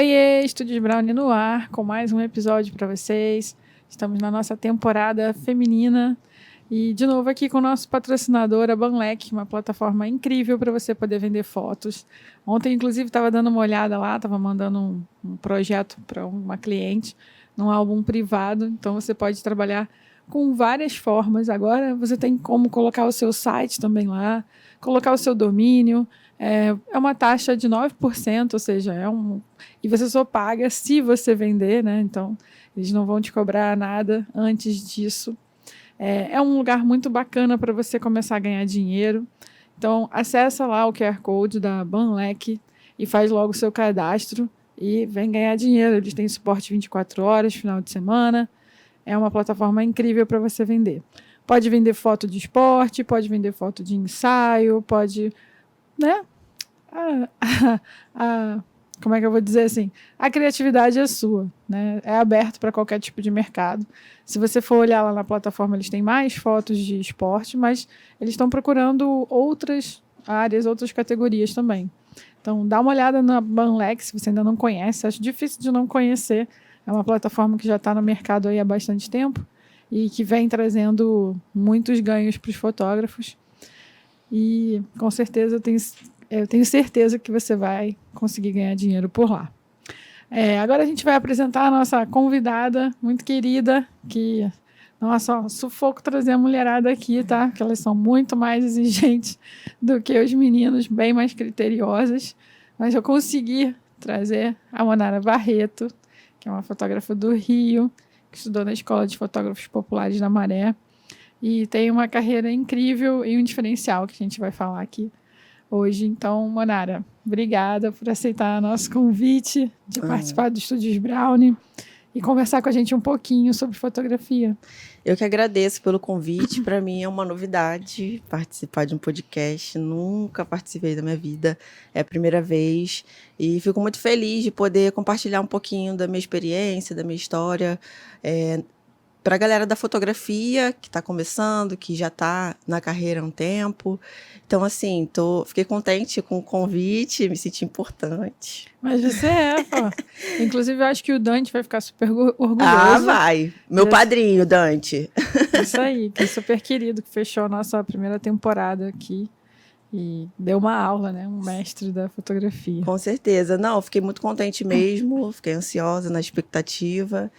Oiê, Estúdios Brownie no ar, com mais um episódio para vocês. Estamos na nossa temporada feminina e de novo aqui com o nosso patrocinador, a Banlec, uma plataforma incrível para você poder vender fotos. Ontem, inclusive, estava dando uma olhada lá, estava mandando um projeto para uma cliente num álbum privado, então você pode trabalhar com várias formas. Agora você tem como colocar o seu site também lá, colocar o seu domínio. É uma taxa de 9%, ou seja, e você só paga se você vender, né? Então, eles não vão te cobrar nada antes disso. É um lugar muito bacana para você começar a ganhar dinheiro. Então, acessa lá o QR Code da Banlec e faz logo o seu cadastro e vem ganhar dinheiro. Eles têm suporte 24 horas, final de semana. É uma plataforma incrível para você vender. Pode vender foto de esporte, pode vender foto de ensaio, pode, né? Como é que eu vou dizer assim? A criatividade é sua, né? É aberto para qualquer tipo de mercado. Se você for olhar lá na plataforma, eles têm mais fotos de esporte, mas eles estão procurando outras áreas, outras categorias também. Então, dá uma olhada na Banlec, se você ainda não conhece. Acho difícil de não conhecer. É uma plataforma que já está no mercado aí há bastante tempo e que vem trazendo muitos ganhos para os fotógrafos. E, com certeza, eu tenho certeza que você vai conseguir ganhar dinheiro por lá. Agora a gente vai apresentar a nossa convidada muito querida, que, nossa, sufoco trazer a mulherada aqui, tá? Porque elas são muito mais exigentes do que os meninos, bem mais criteriosas. Mas eu consegui trazer a Monara Barreto, que é uma fotógrafa do Rio, que estudou na Escola de Fotógrafos Populares da Maré, e tem uma carreira incrível e um diferencial que a gente vai falar aqui hoje. Então, Monara, obrigada por aceitar nosso convite de participar do Estúdios Brownie e conversar com a gente um pouquinho sobre fotografia. Eu que agradeço pelo convite. Para mim é uma novidade participar de um podcast. Nunca participei da minha vida, é a primeira vez. E fico muito feliz de poder compartilhar um pouquinho da minha experiência, da minha história, para a galera da fotografia que está começando, que já está na carreira há um tempo. Então, assim, fiquei contente com o convite, me senti importante. Mas você pô. Inclusive, eu acho que o Dante vai ficar super orgulhoso. Ah, vai! Meu padrinho, Dante. Isso aí, que é super querido, que fechou a nossa primeira temporada aqui e deu uma aula, né? Um mestre da fotografia. Com certeza. Não, fiquei muito contente mesmo, fiquei ansiosa, na expectativa.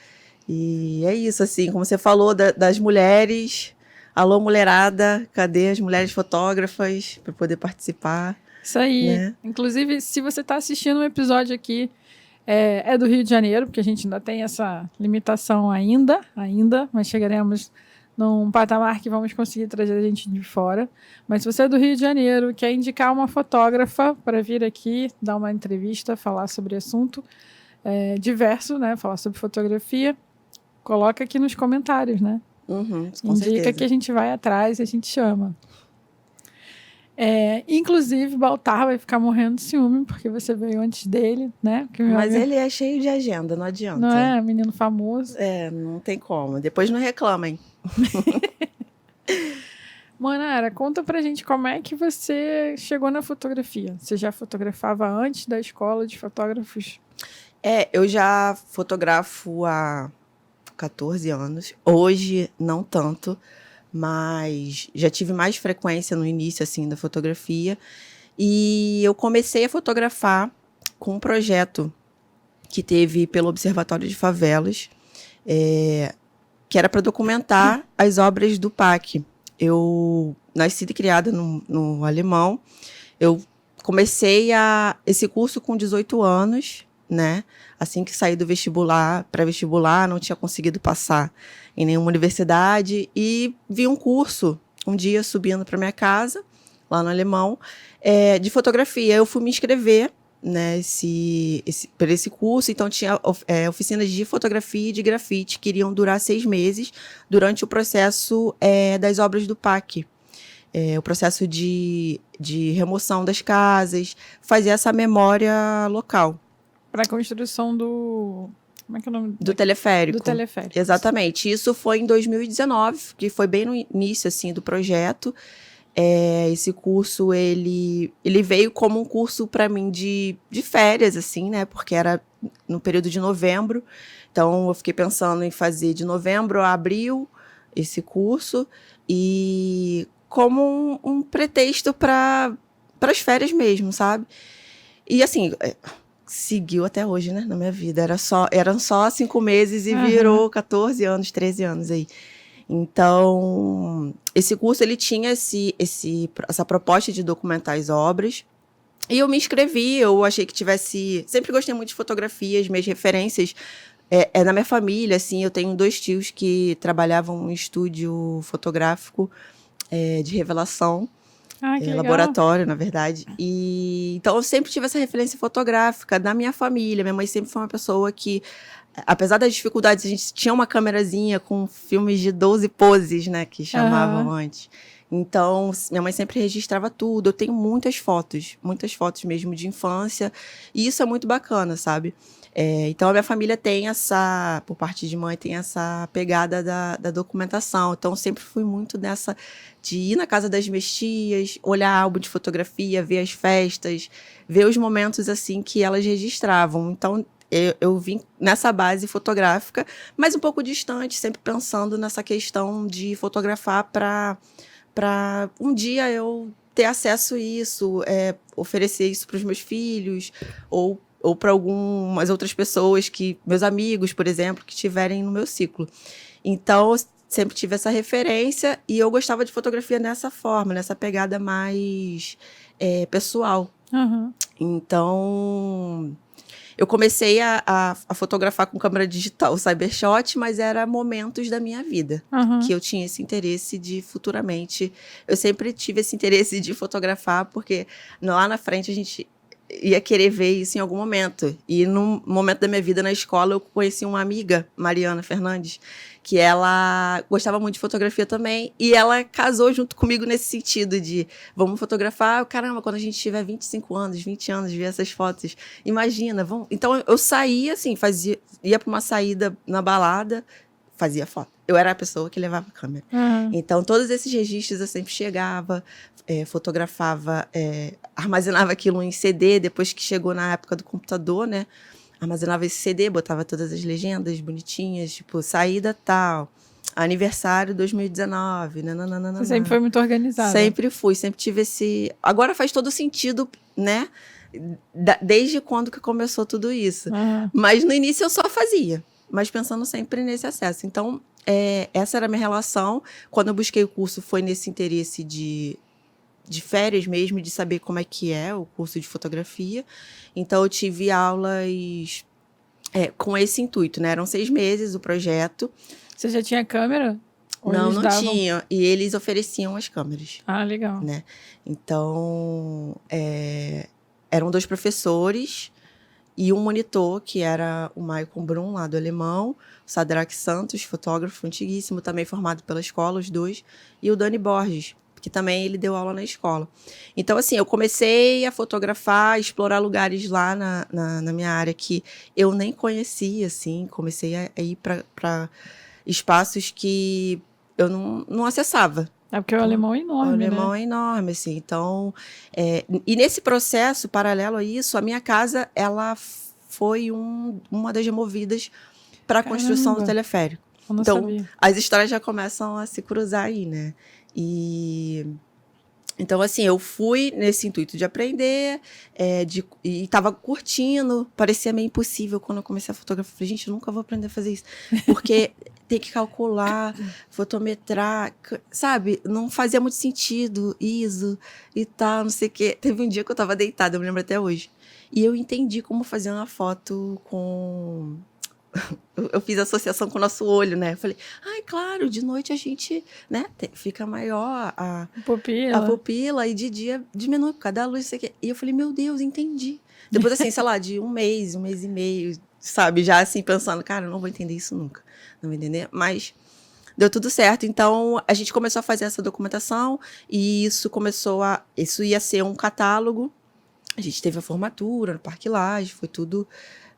E é isso, assim, como você falou das mulheres. Alô, mulherada, cadê as mulheres fotógrafas para poder participar? Isso aí. Né? Inclusive, se você está assistindo um episódio aqui, é do Rio de Janeiro, porque a gente ainda tem essa limitação ainda, mas chegaremos num patamar que vamos conseguir trazer a gente de fora. Mas se você é do Rio de Janeiro, quer indicar uma fotógrafa para vir aqui, dar uma entrevista, falar sobre assunto diverso, né? Falar sobre fotografia, coloca aqui nos comentários, né? Com Indica certeza. que a gente vai atrás e a gente chama. Inclusive, Baltar vai ficar morrendo de ciúme, porque você veio antes dele, né? Mas ele é cheio de agenda, não adianta. Não é? Menino famoso. Não tem como. Depois não reclamem. Monara, conta pra gente como é que você chegou na fotografia. Você já fotografava antes da escola de fotógrafos? Eu já fotografo há 14 anos. Hoje, não tanto, mas já tive mais frequência no início, assim, da fotografia. E eu comecei a fotografar com um projeto que teve pelo Observatório de Favelas, que era para documentar as obras do PAC. Eu nasci e criada no Alemão. Eu comecei esse curso com 18 anos, né? Assim que saí do vestibular, pré-vestibular, não tinha conseguido passar em nenhuma universidade e vi um curso um dia subindo para minha casa, lá no Alemão, de fotografia. Eu fui me inscrever, né, por esse curso, então tinha oficinas de fotografia e de grafite que iriam durar 6 meses durante o processo das obras do PAC. O processo de remoção das casas, fazer essa memória local. Para a construção do... Como é que é o nome? Do teleférico. Do teleférico. Exatamente. Isso foi em 2019, que foi bem no início, assim, do projeto. Esse curso, ele veio como um curso para mim de férias, assim, né? Porque era no período de novembro. Então, eu fiquei pensando em fazer de novembro a abril esse curso, e como um pretexto para as férias mesmo, sabe? E assim, seguiu até hoje, né, na minha vida. Eram só 5 meses e virou 14 anos, 13 anos aí. Então, esse curso, ele tinha essa proposta de documentar as obras. E eu me inscrevi, eu achei que tivesse... Sempre gostei muito de fotografias, minhas referências é na minha família, assim. Eu tenho 2 tios que trabalhavam em estúdio fotográfico de revelação. Laboratório, na verdade. E então eu sempre tive essa referência fotográfica da minha família. Minha mãe sempre foi uma pessoa que, apesar das dificuldades, a gente tinha uma câmerazinha com filmes de 12 poses, né, que chamavam antes. Então, minha mãe sempre registrava tudo. Eu tenho muitas fotos mesmo de infância. E isso é muito bacana, sabe? Então, a minha família tem por parte de mãe, tem essa pegada da documentação. Então, sempre fui muito nessa de ir na casa das minhas tias, olhar álbum de fotografia, ver as festas, ver os momentos, assim, que elas registravam. Então, eu vim nessa base fotográfica, mas um pouco distante, sempre pensando nessa questão de fotografar para um dia eu ter acesso a isso, oferecer isso para os meus filhos, ou para algumas outras pessoas, meus amigos, por exemplo, que estiverem no meu ciclo. Então, sempre tive essa referência, e eu gostava de fotografia nessa forma, nessa pegada mais pessoal. Então, eu comecei a fotografar com câmera digital, Cybershot, mas era momentos da minha vida que eu tinha esse interesse de futuramente. Eu sempre tive esse interesse de fotografar, porque lá na frente a gente ia querer ver isso em algum momento. E num momento da minha vida na escola, eu conheci uma amiga, Mariana Fernandes, que ela gostava muito de fotografia também, e ela casou junto comigo nesse sentido de vamos fotografar, caramba, quando a gente tiver 25 anos, 20 anos, ver essas fotos, imagina, vamos... Então eu saía assim, ia para uma saída na balada, fazia foto. Eu era a pessoa que levava a câmera. Então todos esses registros eu sempre chegava, fotografava, armazenava aquilo em CD, depois que chegou na época do computador, né? Armazenava esse CD, botava todas as legendas bonitinhas, tipo, saída tal, aniversário 2019, nananana. Você sempre foi muito organizada. Sempre fui, sempre tive esse... Agora faz todo sentido, né? Desde quando que começou tudo isso. Mas no início eu só fazia, mas pensando sempre nesse acesso. Então, essa era a minha relação. Quando eu busquei o curso, foi nesse interesse de férias mesmo, de saber como é que é o curso de fotografia. Então, eu tive aulas com esse intuito, né? Eram 6 meses o projeto. Você já tinha câmera? Não tinha. E eles ofereciam as câmeras. Ah, legal. Né? Então, eram 2 professores e um monitor, que era o Maicon Brum, lá do Alemão, o Sadrak Santos, fotógrafo antiguíssimo, também formado pela escola, os 2, e o Dani Borges, que também ele deu aula na escola. Então, assim, eu comecei a fotografar, explorar lugares lá na minha área que eu nem conhecia, assim, comecei a ir para espaços que eu não acessava. Porque o alemão é enorme, O alemão é enorme, assim. Então, e nesse processo, paralelo a isso, a minha casa, ela foi uma das removidas para a construção do teleférico. Então, sabia. as histórias já começam a se cruzar aí, né? Então, assim, eu fui nesse intuito de aprender, e estava curtindo, parecia meio impossível quando eu comecei a fotografar. Falei, gente, eu nunca vou aprender a fazer isso, porque tem que calcular, fotometrar, sabe? Não fazia muito sentido, ISO e tal, não sei o quê. Teve um dia que eu estava deitada, eu me lembro até hoje, e eu entendi como fazer uma foto com... Eu fiz associação com o nosso olho, né? Eu falei, claro, de noite a gente, né, fica maior a pupila, e de dia diminui por causa da luz, isso aqui. E eu falei, meu Deus, entendi. Depois, assim, sei lá, de um mês e meio, sabe? Já assim, pensando, cara, eu não vou entender isso nunca. Não vou entender, mas deu tudo certo. Então, a gente começou a fazer essa documentação, e isso ia ser um catálogo. A gente teve a formatura no Parque Lage, foi tudo...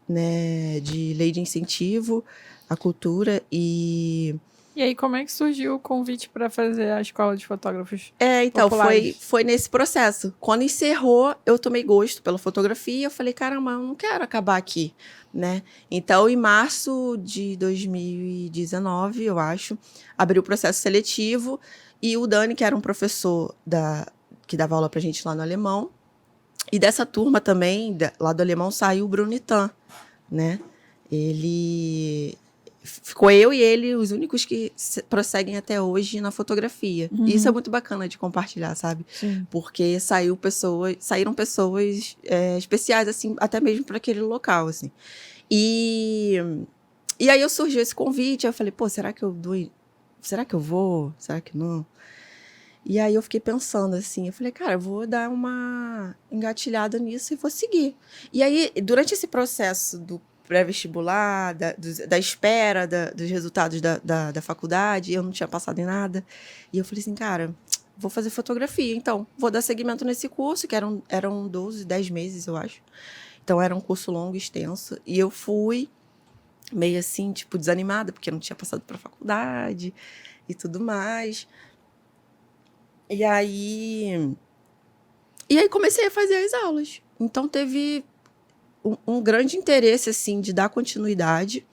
né, de lei de incentivo à cultura, e E aí, como é que surgiu o convite para fazer a escola de fotógrafos Então, populares? foi nesse processo. Quando encerrou, eu tomei gosto pela fotografia. Eu falei, caramba, eu não quero acabar aqui, né? Então, em março de 2019, eu acho, abriu o processo seletivo. E o Dani, que era um professor que dava aula pra gente lá no Alemão. E dessa turma também, lá do Alemão, saiu o Brunitan, né? Ele... Ficou eu e ele os únicos que prosseguem até hoje na fotografia. Uhum. E isso é muito bacana de compartilhar, sabe? Sim. Porque saíram pessoas especiais, assim, até mesmo para aquele local, assim. E aí surgiu esse convite, eu falei, pô, será que eu vou? Será que não? E aí eu fiquei pensando assim, eu falei, cara, eu vou dar uma engatilhada nisso e vou seguir. E aí, durante esse processo do pré-vestibular, da espera dos resultados da faculdade, eu não tinha passado em nada. E eu falei assim, cara, vou fazer fotografia, então. Vou dar seguimento nesse curso, que eram 10 meses, eu acho. Então, era um curso longo, extenso. E eu fui meio assim, tipo, desanimada, porque eu não tinha passado para a faculdade e tudo mais. E aí comecei a fazer as aulas. Então, teve um grande interesse, assim, de dar continuidade.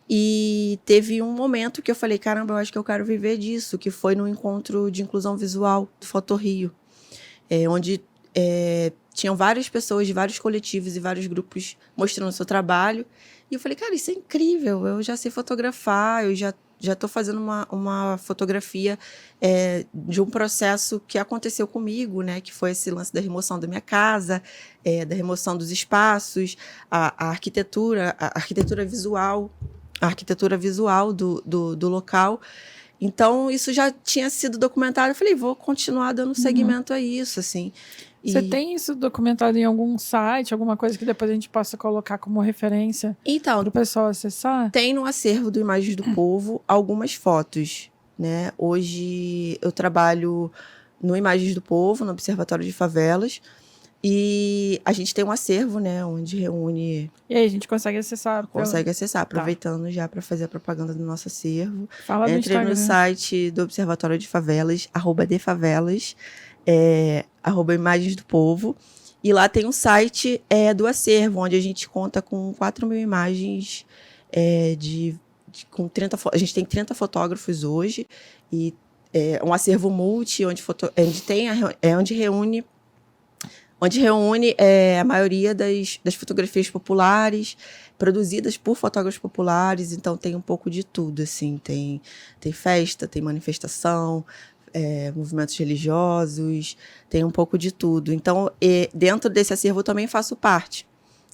E teve um momento que eu falei, caramba, eu acho que eu quero viver disso, que foi no encontro de inclusão visual do Fotorrio, onde tinham várias pessoas de vários coletivos e vários grupos mostrando o seu trabalho. E eu falei, cara, isso é incrível, eu já sei fotografar, eu já estou fazendo uma fotografia de um processo que aconteceu comigo, né? Que foi esse lance da remoção da minha casa, da remoção dos espaços, a arquitetura visual, do local. Então, isso já tinha sido documentado. Eu falei, vou continuar dando seguimento a isso, assim. Você tem isso documentado em algum site, alguma coisa que depois a gente possa colocar como referência para o pessoal acessar? Tem no acervo do Imagens do Povo algumas fotos, né? Hoje eu trabalho no Imagens do Povo, no Observatório de Favelas, e a gente tem um acervo, né, onde reúne... E aí, a gente consegue acessar? Consegue acessar, aproveitando já para fazer a propaganda do nosso acervo. Fala do Instagram. Entre no site do Observatório de Favelas, @defavelas, @Imagens do Povo. E lá tem um site do acervo, onde a gente conta com 4.000 imagens com 30... A gente tem 30 fotógrafos hoje, e um acervo multi, onde reúne a maioria das fotografias populares, produzidas por fotógrafos populares. Então tem um pouco de tudo, assim, tem festa, tem manifestação, movimentos religiosos, tem um pouco de tudo. Então, dentro desse acervo eu também faço parte,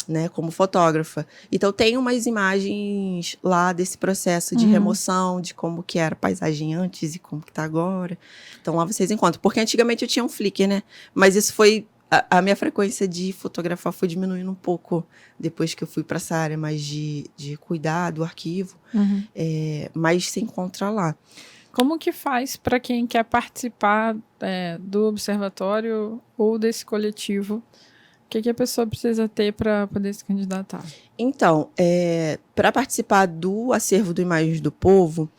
né, como fotógrafa. Então tem umas imagens lá desse processo de remoção, de como que era a paisagem antes e como que tá agora. Então lá vocês encontram. Porque antigamente eu tinha um Flickr, né? Mas isso foi... A minha frequência de fotografar foi diminuindo um pouco depois que eu fui para essa área mais de cuidar do arquivo. Mas se encontra lá. Como que faz para quem quer participar do observatório ou desse coletivo? O que a pessoa precisa ter para poder se candidatar? Então, para participar do acervo do Imagens do Povo,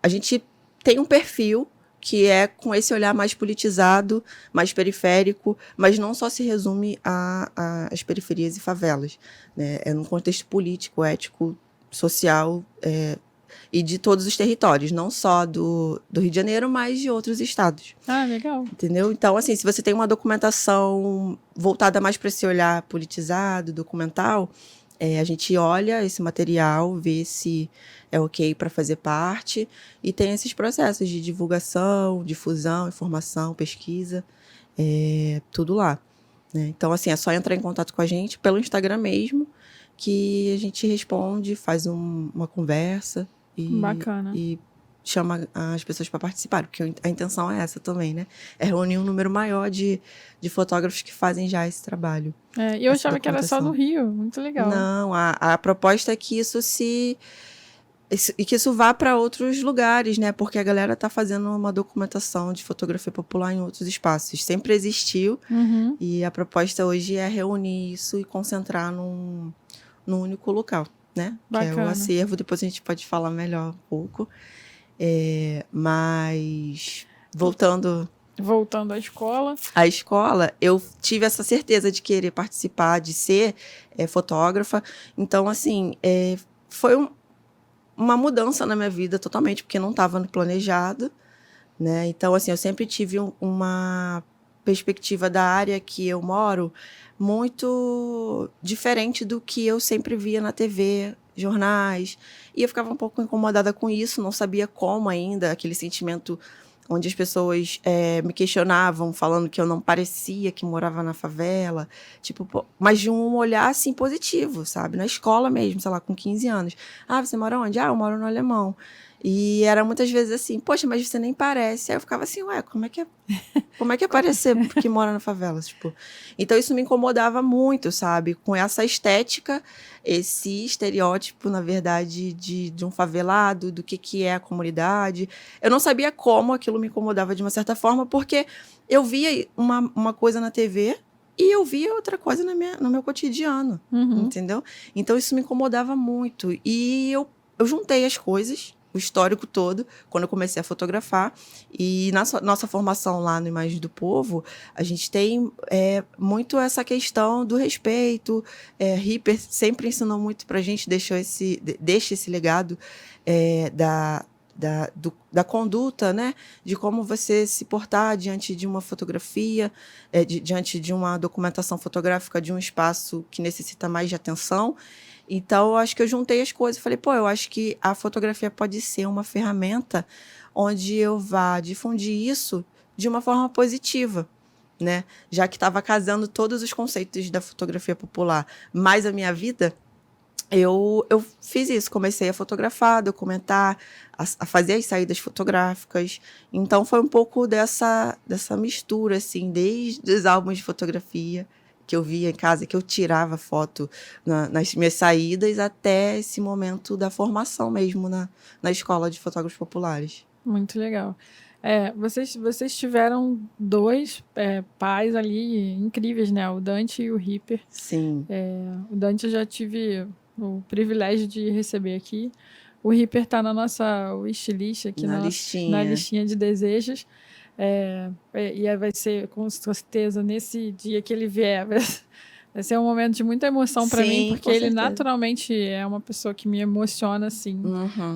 a gente tem um perfil que é com esse olhar mais politizado, mais periférico, mas não só se resume às periferias e favelas, né? É num contexto político, ético, social, e de todos os territórios, não só do Rio de Janeiro, mas de outros estados. Ah, legal. Entendeu? Então, assim, se você tem uma documentação voltada mais para esse olhar politizado, documental, a gente olha esse material, vê se é ok para fazer parte, e tem esses processos de divulgação, difusão, informação, pesquisa, tudo lá, né? Então, assim, é só entrar em contato com a gente pelo Instagram mesmo, que a gente responde, faz uma conversa Bacana. e chama as pessoas para participar, porque a intenção é essa também, né? É reunir um número maior de fotógrafos que fazem já esse trabalho. E eu achava que era só no Rio, muito legal. Não, a proposta é que isso vá para outros lugares, né? Porque a galera está fazendo uma documentação de fotografia popular em outros espaços. Sempre existiu, e a proposta hoje é reunir isso e concentrar num único local. né? Que é o Bacana. acervo. Depois a gente pode falar melhor um pouco. Mas, voltando Voltando à escola. à escola, eu tive essa certeza de querer participar, de ser fotógrafa. Então, assim, foi uma mudança na minha vida totalmente, porque não estava no planejado, né? Então, assim, eu sempre tive uma perspectiva da área que eu moro muito diferente do que eu sempre via na TV, jornais. E eu ficava um pouco incomodada com isso, não sabia como ainda, aquele sentimento onde as pessoas me questionavam, falando que eu não parecia que morava na favela, tipo, mas de um olhar, assim, positivo, sabe? Na escola mesmo, sei lá, com 15 anos. Ah, você mora onde? Ah, eu moro no Alemão. E era muitas vezes assim, poxa, mas você nem parece. Aí eu ficava assim, ué, como é que é parecer porque mora na favela? Tipo, então isso me incomodava muito, sabe? Com essa estética, esse estereótipo, na verdade, de um favelado, do que é a comunidade. Eu não sabia como aquilo me incomodava de uma certa forma, porque eu via uma coisa na TV e eu via outra coisa no meu cotidiano, entendeu? Então isso me incomodava muito. E eu juntei as coisas, o histórico todo, quando eu comecei a fotografar. E na nossa formação lá no Imagens do Povo, a gente tem muito essa questão do respeito. Ripper sempre ensinou muito pra gente, deixa esse legado da conduta, né? De como você se portar diante de uma fotografia, diante de uma documentação fotográfica de um espaço que necessita mais de atenção. Então, eu acho que eu juntei as coisas. Falei, pô, eu acho que a fotografia pode ser uma ferramenta onde eu vá difundir isso de uma forma positiva, né? Já que estava casando todos os conceitos da fotografia popular, mais a minha vida, eu fiz isso. Comecei a fotografar, documentar, a fazer as saídas fotográficas. Então, foi um pouco dessa mistura, assim, desde os álbuns de fotografia que eu via em casa, que eu tirava foto nas minhas saídas, até esse momento da formação mesmo na escola de fotógrafos populares. Muito legal. Vocês tiveram dois pais ali incríveis, né? O Dante e o Ripper. Sim. O Dante eu já tive o privilégio de receber aqui. O Ripper está na nossa wishlist aqui, na listinha de desejos. E aí vai ser, com certeza, nesse dia que ele vier, vai ser um momento de muita emoção para mim, porque ele naturalmente é uma pessoa que me emociona, assim,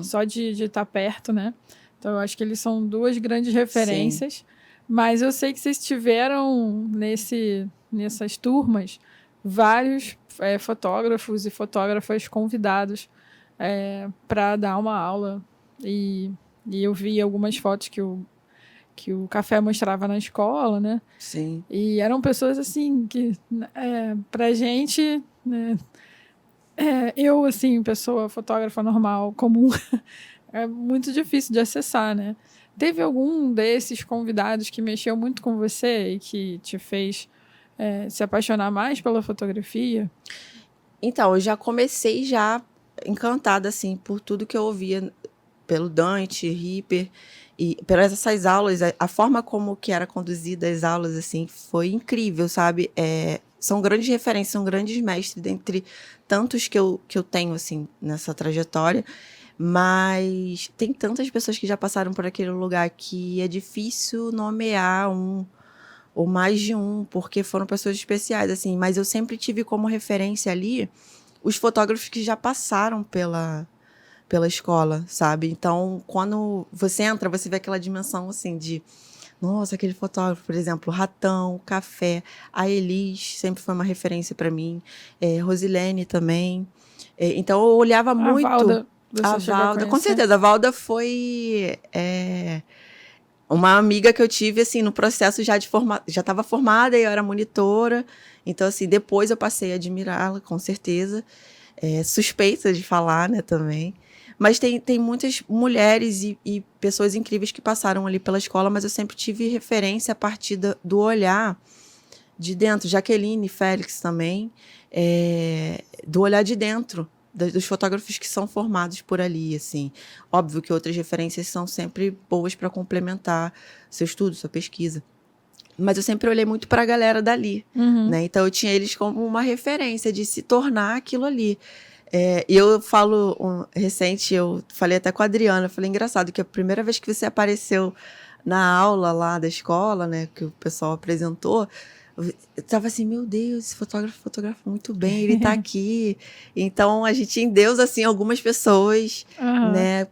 só de estar perto, né? Então, eu acho que eles são duas grandes referências. Sim. Mas eu sei que vocês tiveram nessas turmas vários fotógrafos e fotógrafas convidados para dar uma aula. E eu vi algumas fotos que o Café mostrava na escola, né? Sim. E eram pessoas, assim, que pra gente, né? Eu, assim, pessoa fotógrafa normal, comum, é muito difícil de acessar, né? Teve algum desses convidados que mexeu muito com você e que te fez se apaixonar mais pela fotografia? Então, eu já comecei encantada, assim, por tudo que eu ouvia pelo Dante, Ripper, e pelas essas aulas, a forma como que era conduzida as aulas, assim, foi incrível, sabe? São grandes referências, são grandes mestres, dentre tantos que eu tenho, assim, nessa trajetória. Mas tem tantas pessoas que já passaram por aquele lugar que é difícil nomear um ou mais de um, porque foram pessoas especiais, assim. Mas eu sempre tive como referência ali os fotógrafos que já passaram pela escola, sabe? Então, quando você entra, você vê aquela dimensão, assim, de... Nossa, aquele fotógrafo, por exemplo, Ratão, Café, a Elis sempre foi uma referência para mim, Rosilene também. Então, eu olhava muito... Valda, a Valda, com certeza. A Valda foi uma amiga que eu tive, assim, no processo já estava formada e eu era monitora. Então, assim, depois eu passei a admirá-la, com certeza. Suspeita de falar, né, também. Mas tem muitas mulheres e pessoas incríveis que passaram ali pela escola, mas eu sempre tive referência a partir do olhar de dentro. Jaqueline Félix também, do olhar de dentro, dos fotógrafos que são formados por ali, assim. Óbvio que outras referências são sempre boas para complementar seu estudo, sua pesquisa. Mas eu sempre olhei muito para a galera dali, né? Então eu tinha eles como uma referência de se tornar aquilo ali. E eu falo, recente, eu falei até com a Adriana, eu falei, engraçado, que a primeira vez que você apareceu na aula lá da escola, né, que o pessoal apresentou, eu tava assim, meu Deus, esse fotógrafo fotografa muito bem, ele tá aqui. Então, a gente endeusa, assim, algumas pessoas, né,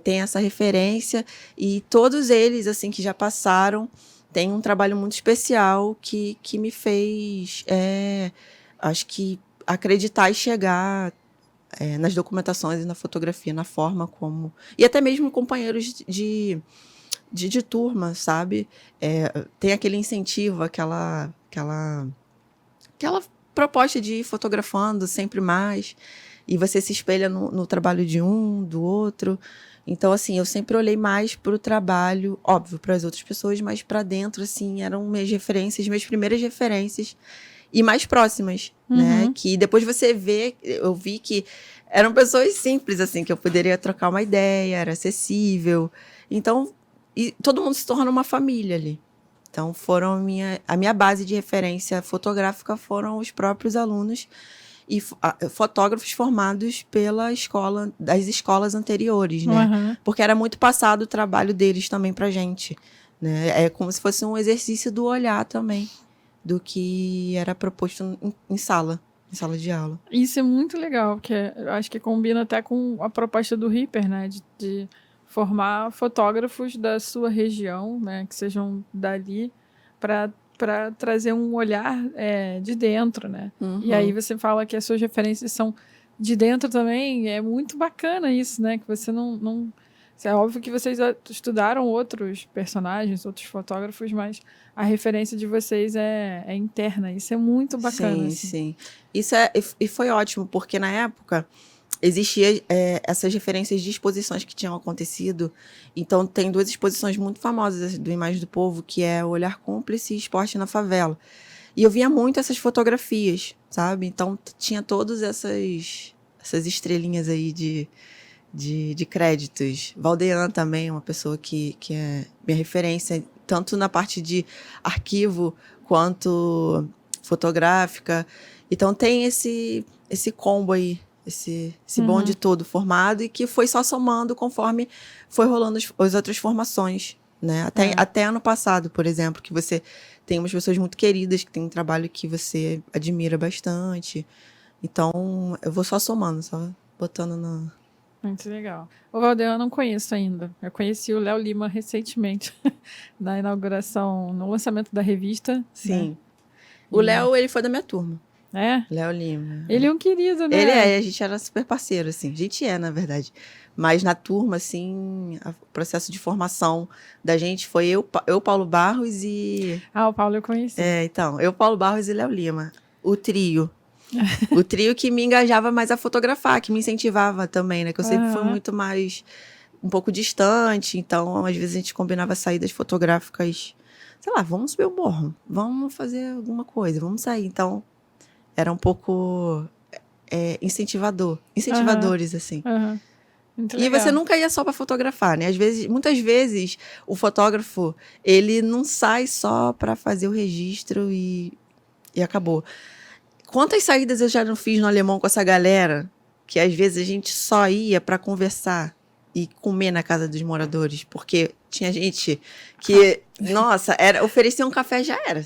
tem essa referência, e todos eles, assim, que já passaram, têm um trabalho muito especial que me fez, acho que, acreditar e chegar nas documentações e na fotografia, na forma como... E até mesmo companheiros de turma, sabe? Tem aquele incentivo, aquela proposta de ir fotografando sempre mais, e você se espelha no trabalho de um, do outro. Então, assim, eu sempre olhei mais para o trabalho, óbvio, para as outras pessoas, mas para dentro, assim, eram minhas primeiras referências, e mais próximas, né? Que depois você vê, eu vi que eram pessoas simples, assim, que eu poderia trocar uma ideia, era acessível. Então, e todo mundo se torna uma família ali. Então, a minha base de referência fotográfica foram os próprios alunos e fotógrafos formados das escolas anteriores, né? Porque era muito passado o trabalho deles também pra gente, né? É como se fosse um exercício do olhar também, do que era proposto em sala de aula. Isso é muito legal, porque eu acho que combina até com a proposta do Reaper, né? De formar fotógrafos da sua região, né? Que sejam dali, para trazer um olhar de dentro, né? E aí você fala que as suas referências são de dentro também. É muito bacana isso, né? Que você não... É óbvio que vocês estudaram outros personagens, outros fotógrafos, mas a referência de vocês é interna. Isso é muito bacana. Sim, assim. sim. E foi ótimo, porque na época existia essas referências de exposições que tinham acontecido. Então, tem 2 exposições muito famosas do Imagem do Povo, que é o Olhar Cúmplice e Esporte na Favela. E eu via muito essas fotografias, sabe? Então, tinha todas essas estrelinhas aí de créditos. Valdean também é uma pessoa que é minha referência, tanto na parte de arquivo quanto fotográfica. Então tem esse combo aí, esse bonde todo formado, e que foi só somando conforme foi rolando as outras formações, né? Até ano passado, por exemplo, que você tem umas pessoas muito queridas que têm um trabalho que você admira bastante. Então, eu vou só somando, só botando no... Muito legal. O Valdean eu não conheço ainda. Eu conheci o Léo Lima recentemente, na inauguração, no lançamento da revista. Sim. Né? O Léo, ele foi da minha turma. É? Léo Lima. Ele é um querido, né? Ele a gente era super parceiro, assim. A gente na verdade. Mas na turma, assim, o processo de formação da gente foi eu, Paulo Barros e... Ah, o Paulo eu conheci. Então, eu, Paulo Barros e Léo Lima. O trio. O trio que me engajava mais a fotografar, que me incentivava também, né? Que eu sempre fui muito mais... um pouco distante, então, às vezes a gente combinava saídas fotográficas. Sei lá, vamos subir o morro, vamos fazer alguma coisa, vamos sair. Então, era um pouco incentivadores, assim. Muito E legal. você nunca ia só para fotografar, né? Muitas vezes, o fotógrafo, ele não sai só para fazer o registro e acabou. Quantas saídas eu já não fiz no Alemão com essa galera, que às vezes a gente só ia para conversar e comer na casa dos moradores, porque tinha gente que, nossa, oferecia um café, já era.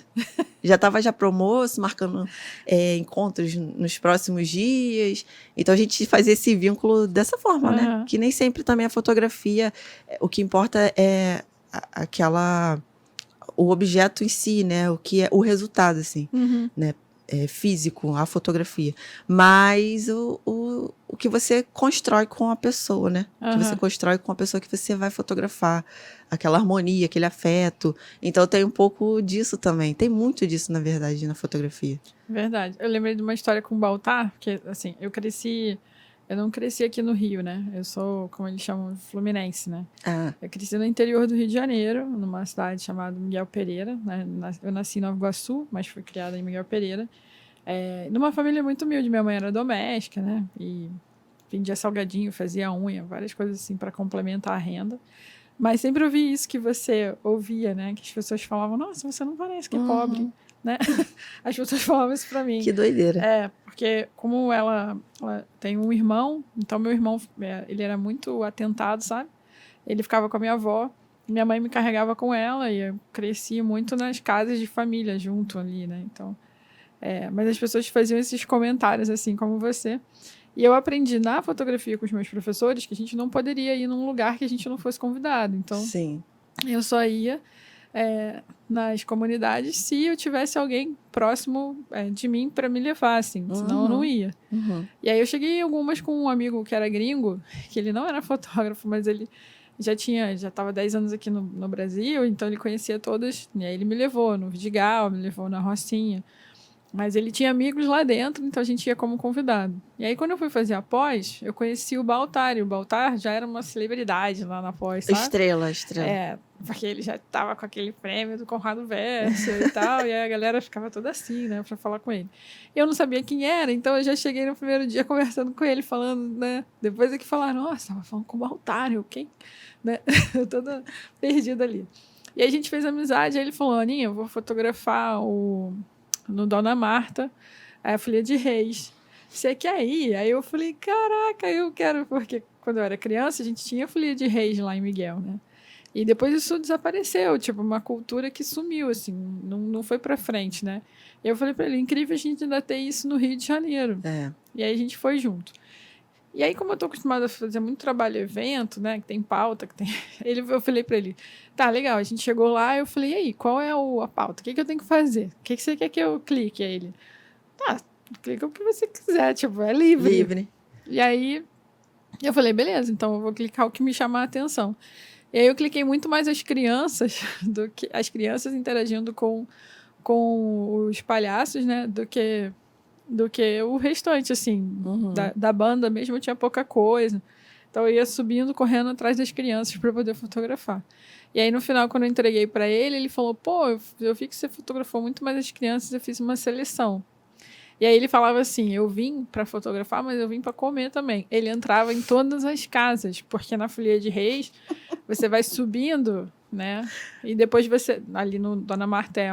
Já estava já pro almoço, marcando encontros nos próximos dias. Então, a gente fazia esse vínculo dessa forma, né? Que nem sempre também a fotografia, o que importa é o objeto em si, né? O que é o resultado, assim, né? Físico, a fotografia. Mas o que você constrói com a pessoa, né? O que você constrói com a pessoa que você vai fotografar. Aquela harmonia, aquele afeto. Então, tem um pouco disso também. Tem muito disso, na verdade, na fotografia. Verdade. Eu lembrei de uma história com o Baltar, porque, assim, eu não cresci aqui no Rio, né? Eu sou, como eles chamam, fluminense, né? Eu cresci no interior do Rio de Janeiro, numa cidade chamada Miguel Pereira, né? Eu nasci em Nova Iguaçu, mas fui criada em Miguel Pereira. Numa família muito humilde. Minha mãe era doméstica, né? E vendia salgadinho, fazia unha, várias coisas assim para complementar a renda. Mas sempre ouvi isso que você ouvia, né? Que as pessoas falavam, nossa, você não parece que é pobre. né? As pessoas falavam isso pra mim. Que doideira. Porque como ela tem um irmão, então meu irmão, ele era muito atentado, sabe? Ele ficava com a minha avó, minha mãe me carregava com ela, e eu cresci muito nas casas de família junto ali, né? Então, mas as pessoas faziam esses comentários, assim como você. E eu aprendi na fotografia com os meus professores que a gente não poderia ir num lugar que a gente não fosse convidado. Então, Sim. eu só ia nas comunidades se eu tivesse alguém próximo de mim para me levar, assim. Senão eu não ia. E aí eu cheguei em algumas com um amigo que era gringo, que ele não era fotógrafo, mas ele já estava 10 anos aqui no Brasil, então ele conhecia todas. E aí ele me levou no Vidigal, me levou na Rocinha. Mas ele tinha amigos lá dentro, então a gente ia como convidado. E aí, quando eu fui fazer a pós, eu conheci o Baltar. E o Baltar já era uma celebridade lá na pós, sabe? Estrela. Porque ele já tava com aquele prêmio do Conrado Verso e tal. E aí a galera ficava toda assim, né, pra falar com ele. Eu não sabia quem era, então eu já cheguei no primeiro dia conversando com ele, falando, né? Depois é que falaram, nossa, tava falando com o Baltar, eu quem? Né? Eu toda perdida ali. E aí a gente fez amizade, aí ele falou, Aninha, eu vou fotografar no Dona Marta, a Folia de Reis. Você quer ir? Aí eu falei, caraca, eu quero, porque quando eu era criança, a gente tinha Folia de Reis lá em Miguel, né? E depois isso desapareceu, tipo, uma cultura que sumiu, assim, não foi pra frente, né? E eu falei pra ele, incrível a gente ainda ter isso no Rio de Janeiro. E aí a gente foi junto. E aí, como eu tô acostumada a fazer muito trabalho evento, né, que tem pauta, que tem... eu falei pra ele, tá, legal, a gente chegou lá, eu falei, e aí, qual é a pauta? O que eu tenho que fazer? O que você quer que eu clique? Aí ele, tá, clica o que você quiser, tipo, é livre. E aí, eu falei, beleza, então eu vou clicar o que me chamar a atenção. E aí eu cliquei muito mais as crianças, as crianças interagindo com os palhaços, né, do que o restante, assim, da banda mesmo, tinha pouca coisa. Então eu ia subindo, correndo atrás das crianças para poder fotografar. E aí no final, quando eu entreguei para ele, ele falou, pô, eu vi que você fotografou muito mais as crianças, eu fiz uma seleção. E aí ele falava assim, eu vim para fotografar, mas eu vim para comer também. Ele entrava em todas as casas, porque na Folia de Reis, você vai subindo, né? E depois você, ali no Dona Marta é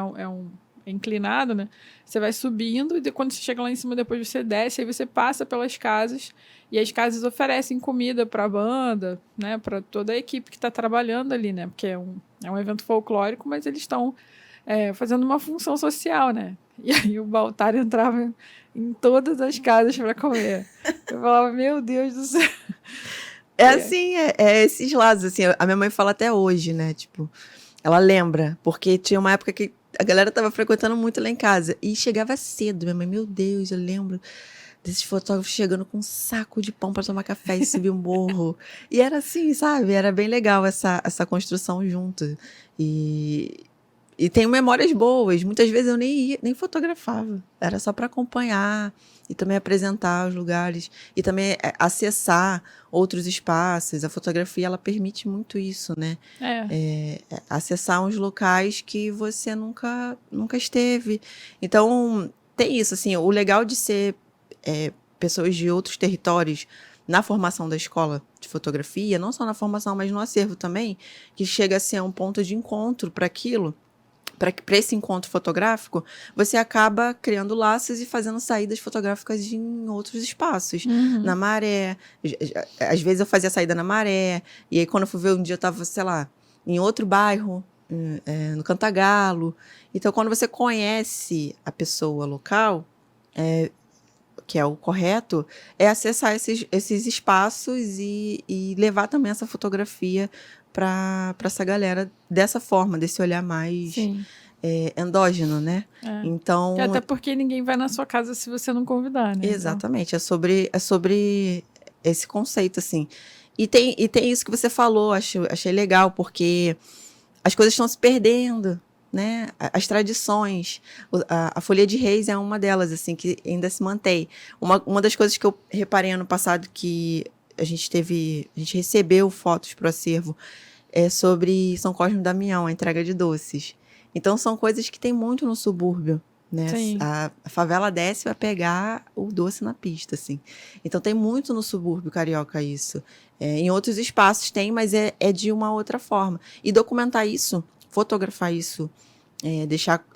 inclinado, né? Você vai subindo e quando você chega lá em cima, depois você desce, aí você passa pelas casas e as casas oferecem comida para a banda, né? Para toda a equipe que está trabalhando ali, né? Porque é um evento folclórico, mas eles estão fazendo uma função social, né? E aí o Baltar entrava em todas as casas para comer. Eu falava, meu Deus do céu. Assim, esses lados, assim, a minha mãe fala até hoje, né? Tipo, ela lembra, porque tinha uma época que a galera tava frequentando muito lá em casa. E chegava cedo. Minha mãe, meu Deus, eu lembro desses fotógrafos chegando com um saco de pão para tomar café e subir um morro. E era assim, sabe? Era bem legal essa construção junto. E tenho memórias boas. Muitas vezes eu nem fotografava. Era só para acompanhar e também apresentar os lugares. E também acessar outros espaços. A fotografia, ela permite muito isso, né? Acessar uns locais que você nunca esteve. Então, tem isso, assim, o legal de ser pessoas de outros territórios na formação da escola de fotografia, não só na formação, mas no acervo também, que chega a ser um ponto de encontro para aquilo, para esse encontro fotográfico, você acaba criando laços e fazendo saídas fotográficas em outros espaços. Na Maré. Às vezes eu fazia saída na Maré, e aí quando eu fui ver um dia eu estava, sei lá, em outro bairro, no Cantagalo. Então, quando você conhece a pessoa local, que é o correto, é acessar esses espaços e levar também essa fotografia para essa galera dessa forma, desse olhar mais endógeno, né? Então, até porque ninguém vai na sua casa se você não convidar, né? Exatamente, então... é sobre esse conceito, assim. E tem isso que você falou, achei legal, porque as coisas estão se perdendo, né? As tradições. A Folia de Reis é uma delas, assim, que ainda se mantém. Uma das coisas que eu reparei ano passado que a gente recebeu fotos para o acervo sobre São Cosme e Damião, a entrega de doces. Então, são coisas que tem muito no subúrbio, né? A favela desce vai pegar o doce na pista, assim. Então, tem muito no subúrbio carioca isso. Em outros espaços tem, mas é de uma outra forma. E documentar isso, fotografar isso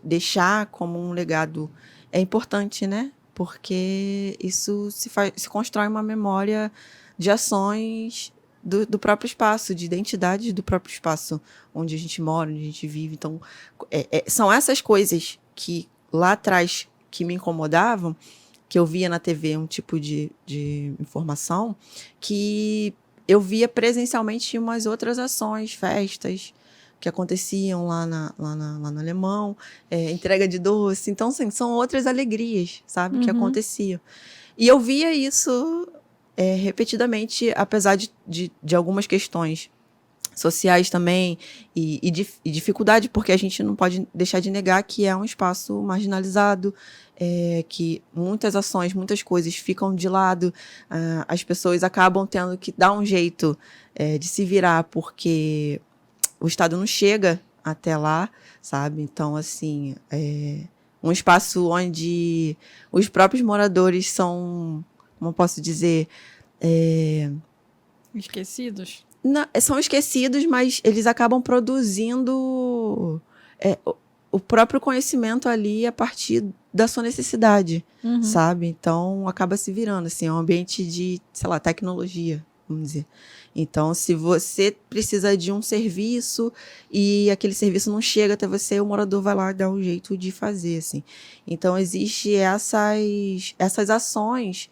deixar como um legado é importante, né? Porque isso se constrói uma memória de ações do próprio espaço, de identidade do próprio espaço onde a gente mora, onde a gente vive. Então, são essas coisas que lá atrás que me incomodavam, que eu via na TV um tipo de informação, que eu via presencialmente em umas outras ações, festas que aconteciam lá no Alemão, entrega de doce. Então, assim, são outras alegrias, sabe, que aconteciam. E eu via isso repetidamente, apesar de algumas questões sociais também e dificuldade, porque a gente não pode deixar de negar que é um espaço marginalizado, que muitas ações, muitas coisas ficam de lado, as pessoas acabam tendo que dar um jeito de se virar, porque o Estado não chega até lá, sabe? Então, assim, um espaço onde os próprios moradores são, como eu posso dizer, Esquecidos? São esquecidos, mas eles acabam produzindo o próprio conhecimento ali a partir da sua necessidade, sabe? Então, acaba se virando, assim, é um ambiente de, sei lá, tecnologia, vamos dizer. Então, se você precisa de um serviço e aquele serviço não chega até você, o morador vai lá dar um jeito de fazer, assim. Então, existe essas ações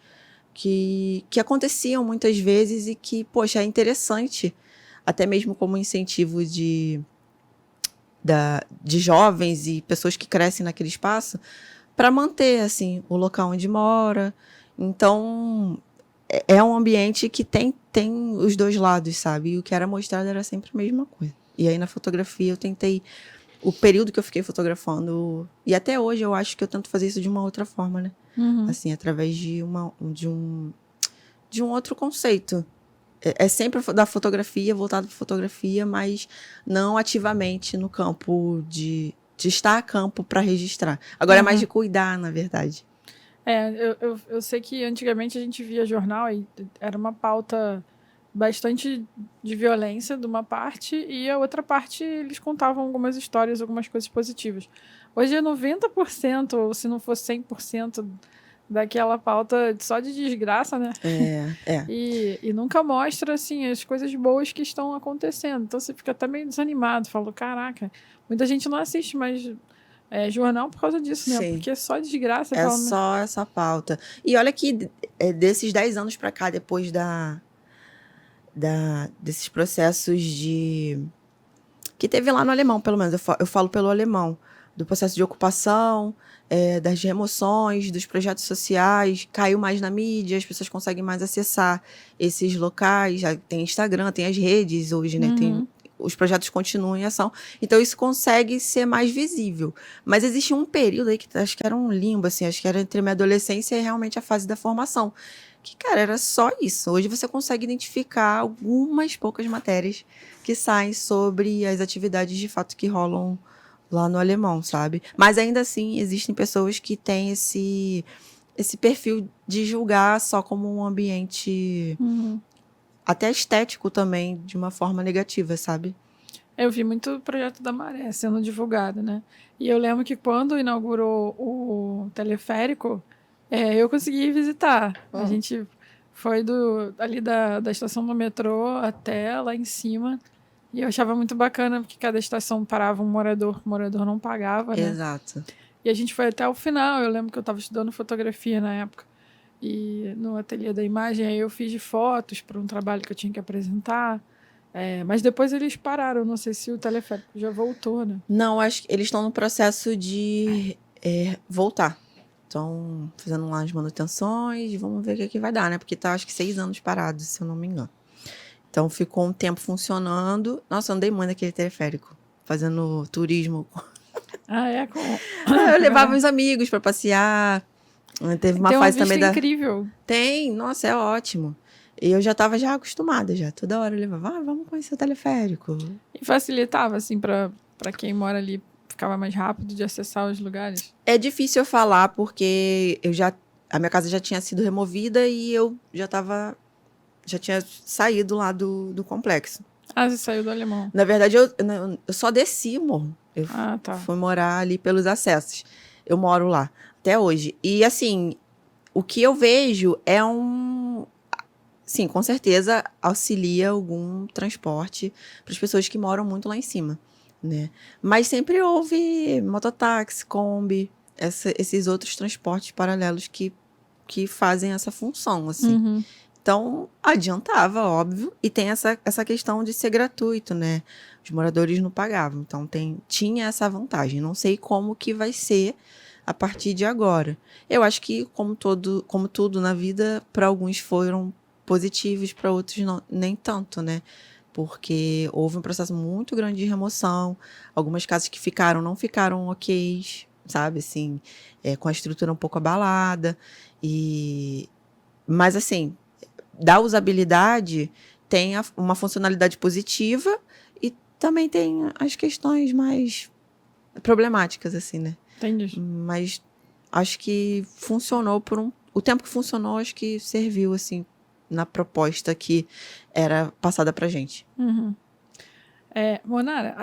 que aconteciam muitas vezes e que, poxa, é interessante, até mesmo como incentivo de jovens e pessoas que crescem naquele espaço, para manter, assim, o local onde mora. Então, é um ambiente que tem os dois lados, sabe? E o que era mostrado era sempre a mesma coisa. E aí, na fotografia, eu tentei... O período que eu fiquei fotografando... E até hoje, eu acho que eu tento fazer isso de uma outra forma, né? Assim, através de um outro conceito. É sempre da fotografia, voltado para fotografia, mas não ativamente no campo de estar a campo para registrar. Agora é mais de cuidar, na verdade. Eu sei que antigamente a gente via jornal e era uma pauta bastante de violência de uma parte e a outra parte eles contavam algumas histórias, algumas coisas positivas. Hoje é 90%, ou se não for 100%, daquela pauta só de desgraça, né? E nunca mostra, assim, as coisas boas que estão acontecendo. Então você fica até meio desanimado. Fala, caraca, muita gente não assiste mais jornal por causa disso, né? Sim. Porque é só desgraça. Só essa pauta. E olha que desses 10 anos para cá, depois desses processos que teve lá no Alemão, pelo menos, eu falo pelo Alemão, do processo de ocupação, das remoções, dos projetos sociais, caiu mais na mídia, as pessoas conseguem mais acessar esses locais, tem Instagram, tem as redes hoje, né? Os projetos continuam em ação, então isso consegue ser mais visível. Mas existe um período aí que acho que era um limbo, assim, acho que era entre a minha adolescência e realmente a fase da formação, que, cara, era só isso. Hoje você consegue identificar algumas poucas matérias que saem sobre as atividades de fato que rolam lá no Alemão, sabe? Mas ainda assim, existem pessoas que têm esse perfil de julgar só como um ambiente até estético também, de uma forma negativa, sabe? Eu vi muito projeto da Maré sendo divulgado, né? E eu lembro que quando inaugurou o teleférico, eu consegui visitar. A gente foi ali da estação do metrô até lá em cima. E eu achava muito bacana, porque cada estação parava um morador, o morador não pagava, né? Exato. E a gente foi até o final. Eu lembro que eu estava estudando fotografia na época. E no ateliê da imagem, aí eu fiz fotos para um trabalho que eu tinha que apresentar. Mas depois eles pararam. Não sei se o teleférico já voltou, né? Não, acho que eles estão no processo de voltar. Estão fazendo lá as manutenções. Vamos ver o que vai dar, né? Porque tá, acho que 6 anos parados, se eu não me engano. Então, ficou um tempo funcionando. Nossa, eu andei muito naquele teleférico, fazendo turismo. Eu levava os amigos para passear. Teve uma fase também incrível. Tem, nossa, é ótimo. E eu já estava acostumada, já. Toda hora eu levava, vamos conhecer o teleférico. E facilitava, assim, para quem mora ali, ficava mais rápido de acessar os lugares? É difícil eu falar, porque a minha casa já tinha sido removida e eu já tinha saído lá do complexo. Você saiu do Alemão. Na verdade, eu só desci o morro. Eu Tá. fui morar ali pelos acessos. Eu moro lá até hoje. E, assim, o que eu vejo é sim, com certeza auxilia algum transporte para as pessoas que moram muito lá em cima, né? Mas sempre houve mototáxi, Kombi, esses outros transportes paralelos que fazem essa função, assim. Uhum. Então, adiantava, óbvio, e tem essa questão de ser gratuito, né? Os moradores não pagavam, então tinha essa vantagem. Não sei como que vai ser a partir de agora. Eu acho que, como tudo na vida, para alguns foram positivos, para outros não, nem tanto, né? Porque houve um processo muito grande de remoção, algumas casas que não ficaram ok, sabe? Assim, com a estrutura um pouco abalada, mas assim, da usabilidade tem uma funcionalidade positiva e também tem as questões mais problemáticas, assim, né? Entendi. Mas acho que funcionou o tempo que funcionou, acho que serviu, assim, na proposta que era passada pra gente. Uhum. Monara,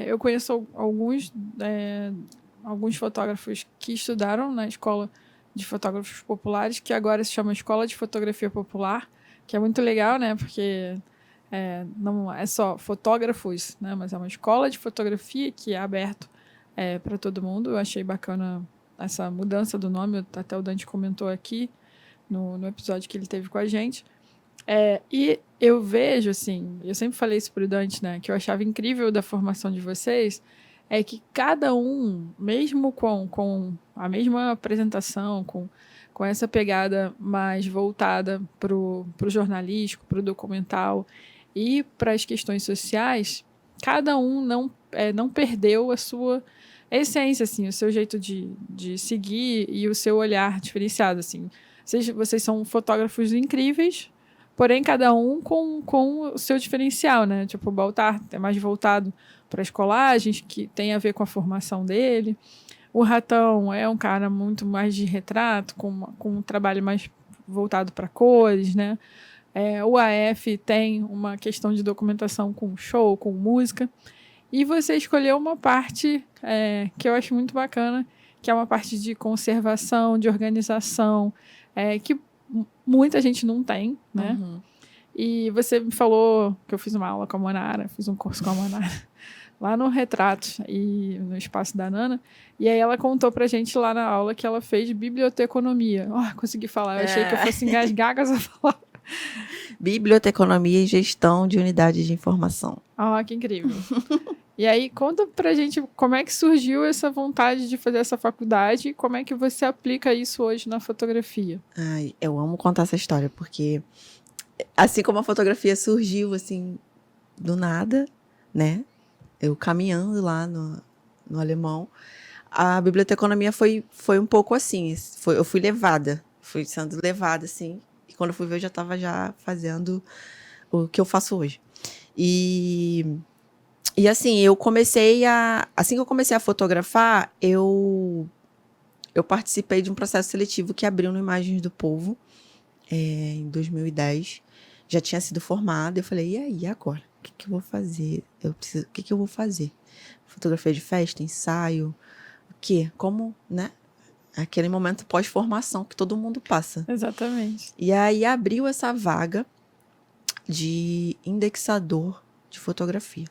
eu conheço alguns fotógrafos que estudaram na escola de fotógrafos populares, que agora se chama Escola de Fotografia Popular, que é muito legal, né? Porque não é só fotógrafos, né? Mas é uma escola de fotografia que é aberto para todo mundo. Eu achei bacana essa mudança do nome, até o Dante comentou aqui no episódio que ele teve com a gente. E eu vejo, assim, eu sempre falei isso pro Dante, né? Que eu achava incrível da formação de vocês é que cada um, mesmo com a mesma apresentação, com essa pegada mais voltada pro jornalístico, pro documental e para as questões sociais, cada um não perdeu a sua essência, assim, o seu jeito de seguir e o seu olhar diferenciado, assim. Vocês são fotógrafos incríveis, porém cada um com o seu diferencial, né? Tipo, o Baltar é mais voltado para as colagens, que tem a ver com a formação dele. O Ratão é um cara muito mais de retrato, com um trabalho mais voltado para cores, né? O AF tem uma questão de documentação com show, com música. E você escolheu uma parte que eu acho muito bacana, que é uma parte de conservação, de organização, que muita gente não tem, né? Uhum. E você me falou que eu fiz uma aula com a Monara, fiz um curso com a Monara, lá no Retratos, e no Espaço da Nana. E aí ela contou pra gente lá na aula que ela fez biblioteconomia. Consegui falar, eu achei que eu fosse engasgar com essa palavra. Biblioteconomia e gestão de unidades de informação. Que incrível. E aí, conta pra gente como é que surgiu essa vontade de fazer essa faculdade e como é que você aplica isso hoje na fotografia. Ai, eu amo contar essa história, porque assim como a fotografia surgiu, assim, do nada, né? Eu caminhando lá no Alemão, a biblioteconomia foi um pouco assim, eu fui sendo levada, assim, e quando eu fui ver eu já estava fazendo o que eu faço hoje. E assim, assim que eu comecei a fotografar, eu participei de um processo seletivo que abriu no Imagens do Povo, em 2010. Já tinha sido formada, eu falei, e aí, agora? O que eu vou fazer? O que eu vou fazer? Fotografia de festa, ensaio, o quê? Como, né? Aquele momento pós-formação que todo mundo passa. Exatamente. E aí abriu essa vaga de indexador de fotografia.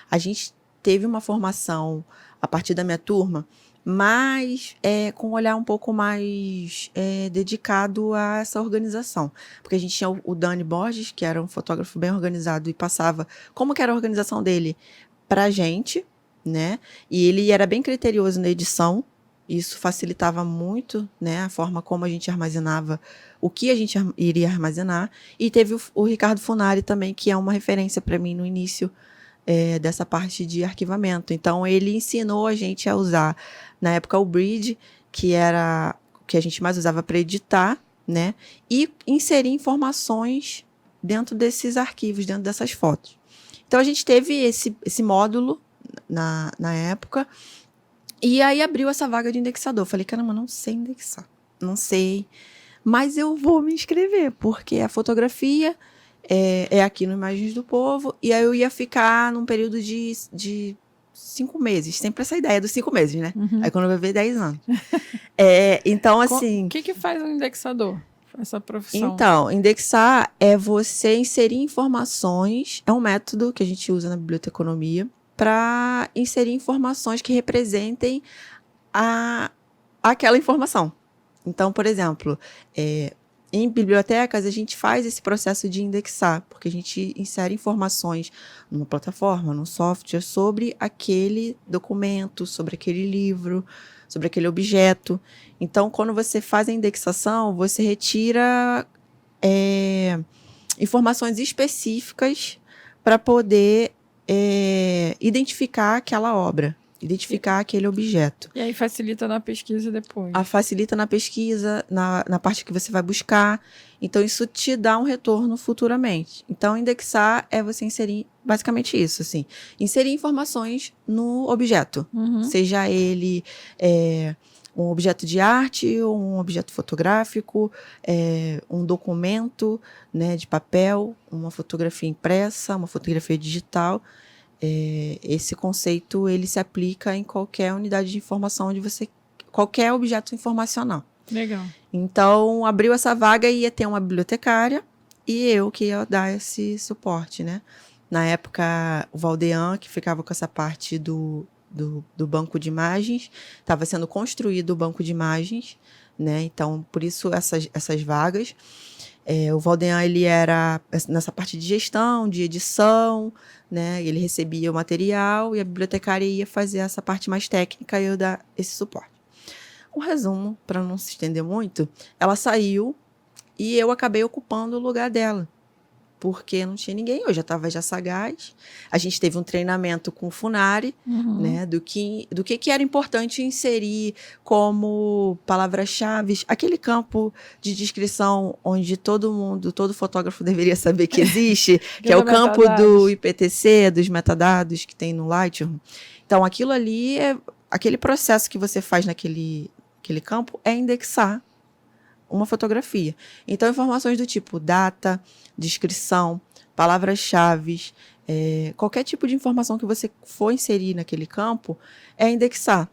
A gente teve uma formação a partir da minha turma, mas com um olhar um pouco mais dedicado a essa organização. Porque a gente tinha o Dani Borges, que era um fotógrafo bem organizado e passava como que era a organização dele pra gente, né? E ele era bem criterioso na edição. Isso facilitava muito, né, a forma como a gente armazenava, o que a gente iria armazenar. E teve o Ricardo Funari também, que é uma referência para mim no início dessa parte de arquivamento. Então, ele ensinou a gente a usar, na época, o Bridge, que era o que a gente mais usava para editar, né, e inserir informações dentro desses arquivos, dentro dessas fotos. Então, a gente teve esse módulo na época. E aí abriu essa vaga de indexador. Falei, caramba, não sei indexar. Não sei. Mas eu vou me inscrever, porque a fotografia é aqui no Imagens do Povo. E aí eu ia ficar num período de 5 meses. Sempre essa ideia dos 5 meses, né? Uhum. Aí quando vai ver 10 anos. Então, assim... O que faz um indexador? Essa profissão? Então, indexar é você inserir informações, é um método que a gente usa na biblioteconomia para inserir informações que representem aquela informação. Então, por exemplo, em bibliotecas a gente faz esse processo de indexar, porque a gente insere informações numa plataforma, num software, sobre aquele documento, sobre aquele livro, sobre aquele objeto. Então, quando você faz a indexação, você retira informações específicas para poder identificar aquela obra, identificar aquele objeto. E aí facilita na pesquisa depois. Facilita na pesquisa, na parte que você vai buscar. Então, isso te dá um retorno futuramente. Então, indexar é você inserir, basicamente isso, assim. Inserir informações no objeto. Uhum. Seja ele um objeto de arte, ou um objeto fotográfico, um documento, né, de papel, uma fotografia impressa, uma fotografia digital. Esse conceito ele se aplica em qualquer unidade de informação qualquer objeto informacional. Legal. Então, abriu essa vaga e ia ter uma bibliotecária e eu que ia dar esse suporte, né? Na época, o Valdean, que ficava com essa parte do banco de imagens, estava sendo construído o banco de imagens, né? Então, por isso essas vagas. O Valdean, ele era nessa parte de gestão, de edição, né? Ele recebia o material e a bibliotecária ia fazer essa parte mais técnica e eu dar esse suporte. Um resumo, para não se estender muito, ela saiu e eu acabei ocupando o lugar dela, porque não tinha ninguém, eu já estava já sagaz. A gente teve um treinamento com o Funari, né, do que era importante inserir como palavras-chave, aquele campo de descrição onde todo fotógrafo deveria saber que existe, que é o campo do IPTC, dos metadados que tem no Lightroom. Então, aquilo ali, aquele processo que você faz naquele campo é indexar uma fotografia. Então, informações do tipo data, descrição, palavras-chave, qualquer tipo de informação que você for inserir naquele campo é indexar.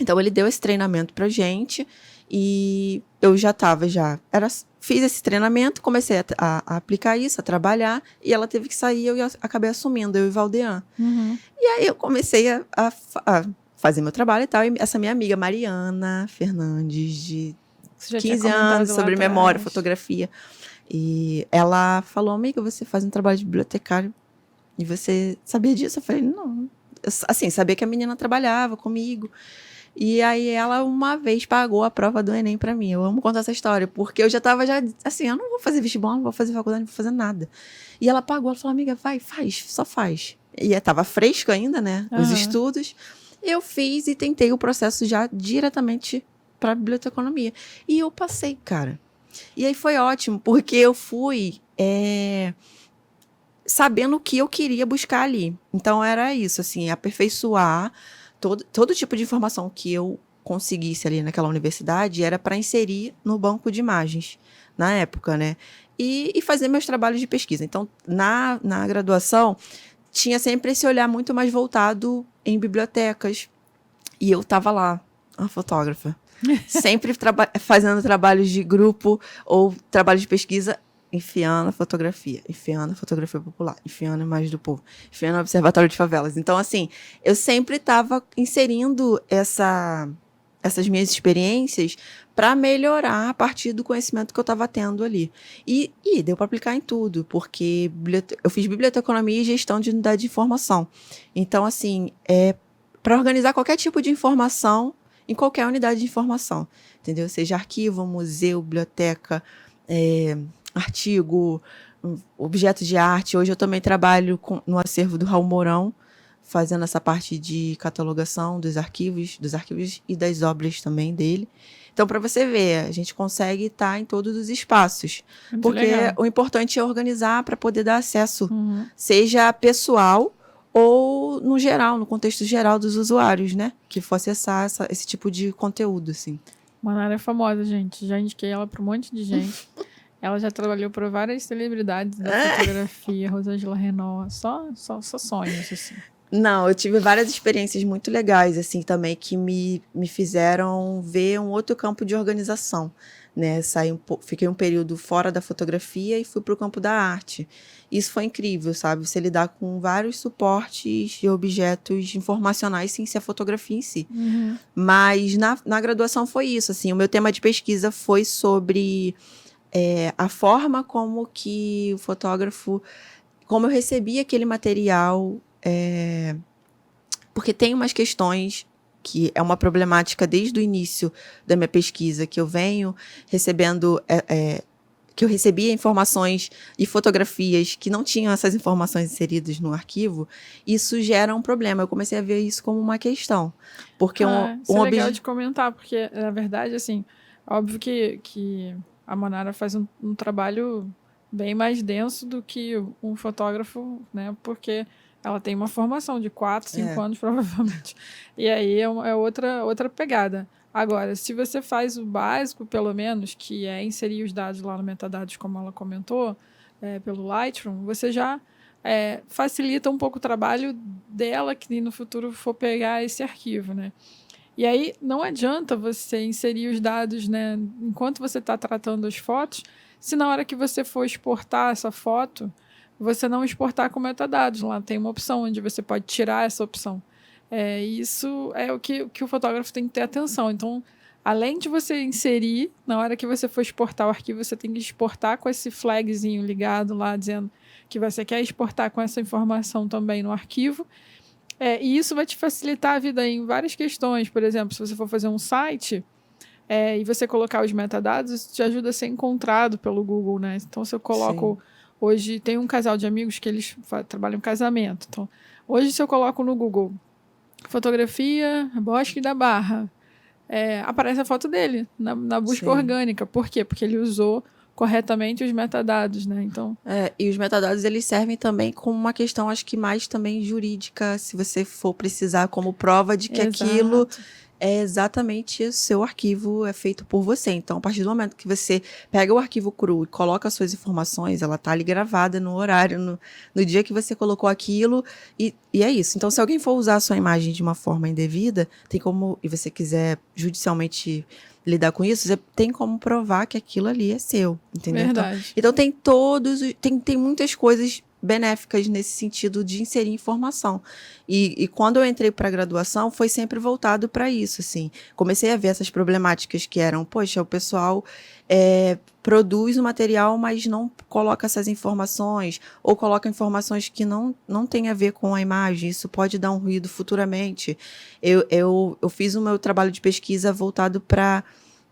Então, ele deu esse treinamento pra gente e eu fiz esse treinamento, comecei a aplicar isso, a trabalhar, e ela teve que sair, eu acabei assumindo, eu e Valdean. Uhum. E aí eu comecei a fazer meu trabalho e tal, e essa minha amiga Mariana Fernandes, de 15 anos, sobre memória, fotografia. E ela falou, amiga, você faz um trabalho de bibliotecário e você sabia disso? Eu falei, não. Assim, sabia que a menina trabalhava comigo. E aí ela uma vez pagou a prova do Enem pra mim. Eu amo contar essa história, porque eu já tava assim, eu não vou fazer vestibular, não vou fazer faculdade, não vou fazer nada. E ela pagou, ela falou, amiga, só faz. E tava fresco ainda, né, os estudos. Eu fiz e tentei o processo já diretamente para biblioteconomia. E eu passei, cara. E aí foi ótimo, porque eu fui sabendo o que eu queria buscar ali. Então era isso, assim, aperfeiçoar todo tipo de informação que eu conseguisse ali naquela universidade era para inserir no banco de imagens, na época, né? E fazer meus trabalhos de pesquisa. Então, na graduação, tinha sempre esse olhar muito mais voltado em bibliotecas. E eu estava lá, a fotógrafa. Sempre fazendo trabalhos de grupo ou trabalho de pesquisa, enfiando a fotografia popular, enfiando a imagem do povo, enfiando o observatório de favelas. Então, assim, eu sempre estava inserindo essas minhas experiências para melhorar a partir do conhecimento que eu estava tendo ali. E deu para aplicar em tudo, porque eu fiz biblioteconomia e gestão de unidade de informação. Então, assim, para organizar qualquer tipo de informação em qualquer unidade de informação, entendeu? Seja arquivo, museu, biblioteca, artigo, objeto de arte. Hoje eu também trabalho no acervo do Raul Mourão, fazendo essa parte de catalogação dos arquivos e das obras também dele. Então, para você ver, a gente consegue estar em todos os espaços. Muito porque legal. O importante é organizar para poder dar acesso, seja pessoal ou no geral, no contexto geral dos usuários, né? Que for acessar esse tipo de conteúdo, assim. Manara é famosa, gente. Já indiquei ela para um monte de gente. Ela já trabalhou para várias celebridades da fotografia, Rosângela Renault. Só sonhos, assim. Não, eu tive várias experiências muito legais, assim, também, que me fizeram ver um outro campo de organização, né? Fiquei um período fora da fotografia e fui para o campo da arte. Isso foi incrível, sabe? Você lidar com vários suportes de objetos informacionais sem ser a fotografia em si. Uhum. Mas na graduação foi isso, assim, o meu tema de pesquisa foi sobre a forma como que o fotógrafo, como eu recebia aquele material, porque tem umas questões que é uma problemática desde o início da minha pesquisa, que eu venho recebendo, que eu recebia informações e fotografias que não tinham essas informações inseridas no arquivo, isso gera um problema. Eu comecei a ver isso como uma questão. Porque Isso é legal de comentar, porque, na verdade, assim, óbvio que a Manara faz um trabalho bem mais denso do que um fotógrafo, né? Porque ela tem uma formação de 4, 5 anos, provavelmente. E aí é outra pegada. Agora, se você faz o básico, pelo menos, que é inserir os dados lá no metadados, como ela comentou, pelo Lightroom, você já facilita um pouco o trabalho dela, que no futuro for pegar esse arquivo, né? E aí não adianta você inserir os dados, né, enquanto você está tratando as fotos, se na hora que você for exportar essa foto, você não exportar com metadados. Lá tem uma opção onde você pode tirar essa opção. Isso é o que o fotógrafo tem que ter atenção. Então, além de você inserir, na hora que você for exportar o arquivo, você tem que exportar com esse flagzinho ligado lá, dizendo que você quer exportar com essa informação também no arquivo. E isso vai te facilitar a vida em várias questões. Por exemplo, se você for fazer um site e você colocar os metadados, isso te ajuda a ser encontrado pelo Google, né? Então, se eu coloco... Sim. Hoje, tem um casal de amigos que eles trabalham em casamento. Então, hoje, se eu coloco no Google fotografia Bosque da Barra, aparece a foto dele na busca Sim. orgânica. Por quê? Porque ele usou corretamente os metadados, né? Então, e os metadados, eles servem também como uma questão, acho que mais também jurídica, se você for precisar como prova de que aquilo é exatamente o seu arquivo, é feito por você. Então, a partir do momento que você pega o arquivo cru e coloca as suas informações, ela tá ali gravada no horário, no dia que você colocou aquilo, e é isso. Então, se alguém for usar a sua imagem de uma forma indevida, tem como, e você quiser judicialmente lidar com isso, você tem como provar que aquilo ali é seu, entendeu? Verdade. Então tem muitas coisas benéficas nesse sentido de inserir informação. E quando eu entrei para a graduação, foi sempre voltado para isso, assim. Comecei a ver essas problemáticas que eram, poxa, o pessoal produz o material, mas não coloca essas informações, ou coloca informações que não tem a ver com a imagem, isso pode dar um ruído futuramente. Eu fiz o meu trabalho de pesquisa voltado para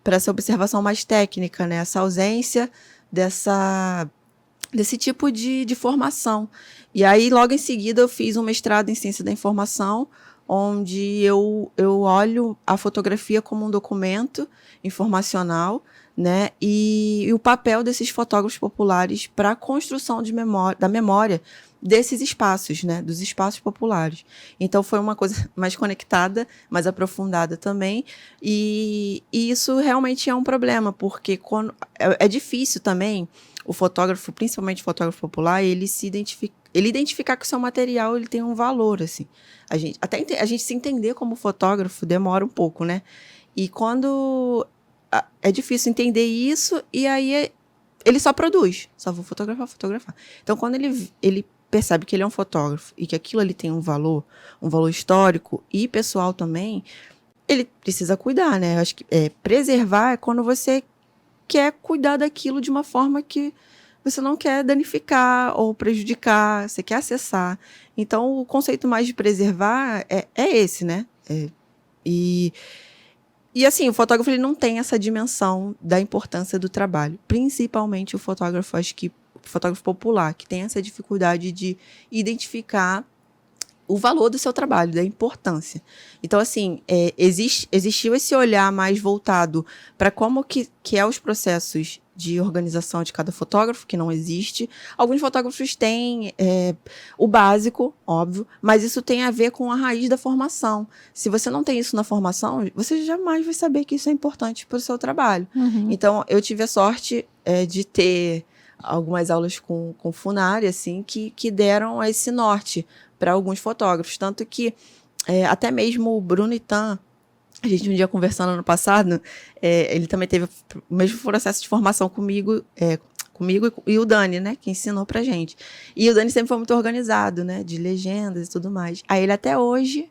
essa observação mais técnica, né? Essa ausência desse tipo de formação. E aí, logo em seguida, eu fiz um mestrado em Ciência da Informação, onde eu olho a fotografia como um documento informacional, né? E o papel desses fotógrafos populares para a construção da memória desses espaços, né? Dos espaços populares. Então, foi uma coisa mais conectada, mais aprofundada também. E isso realmente é um problema, porque é difícil também o fotógrafo, principalmente o fotógrafo popular, ele identificar que o seu material ele tem um valor, assim. A gente se entender como fotógrafo demora um pouco, né? E quando é difícil entender isso, e aí ele só produz, só vou fotografar. Então, quando ele percebe que ele é um fotógrafo e que aquilo ali tem um valor histórico e pessoal também, ele precisa cuidar, né? Eu acho que preservar é quando você quer cuidar daquilo de uma forma que você não quer danificar ou prejudicar, você quer acessar. Então, o conceito mais de preservar é esse, né? E assim, o fotógrafo ele não tem essa dimensão da importância do trabalho. Principalmente o fotógrafo, acho que o fotógrafo popular, que tem essa dificuldade de identificar o valor do seu trabalho, da importância. Então, assim, existiu esse olhar mais voltado para como que é os processos de organização de cada fotógrafo, que não existe. Alguns fotógrafos têm o básico, óbvio, mas isso tem a ver com a raiz da formação. Se você não tem isso na formação, você jamais vai saber que isso é importante para o seu trabalho. Uhum. Então, eu tive a sorte de ter algumas aulas com Funari, assim, que deram esse norte para alguns fotógrafos. Tanto que até mesmo o Bruno Itan, a gente um dia conversando ano passado, ele também teve o mesmo processo de formação comigo e o Dani, né, que ensinou pra gente. E o Dani sempre foi muito organizado, né, de legendas e tudo mais. Aí ele até hoje,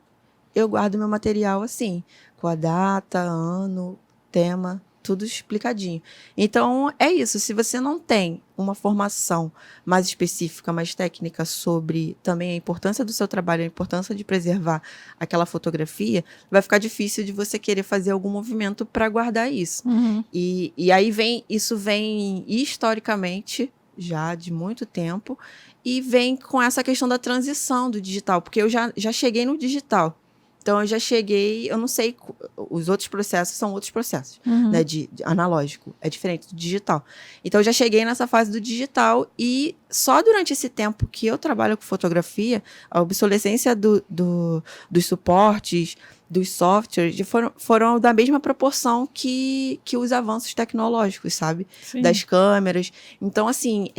eu guardo meu material assim, com a data, ano, tema, tudo explicadinho. Então, é isso. Se você não tem uma formação mais específica, mais técnica sobre também a importância do seu trabalho, a importância de preservar aquela fotografia, vai ficar difícil de você querer fazer algum movimento para guardar isso. Uhum. E aí isso vem historicamente, já de muito tempo, e vem com essa questão da transição do digital, porque eu já cheguei no digital. Então, eu já cheguei, eu não sei, os outros processos são outros processos, né, de analógico, é diferente do digital. Então, eu já cheguei nessa fase do digital e só durante esse tempo que eu trabalho com fotografia, a obsolescência dos suportes, dos softwares, foram da mesma proporção que os avanços tecnológicos, sabe? Sim. Das câmeras. Então, assim,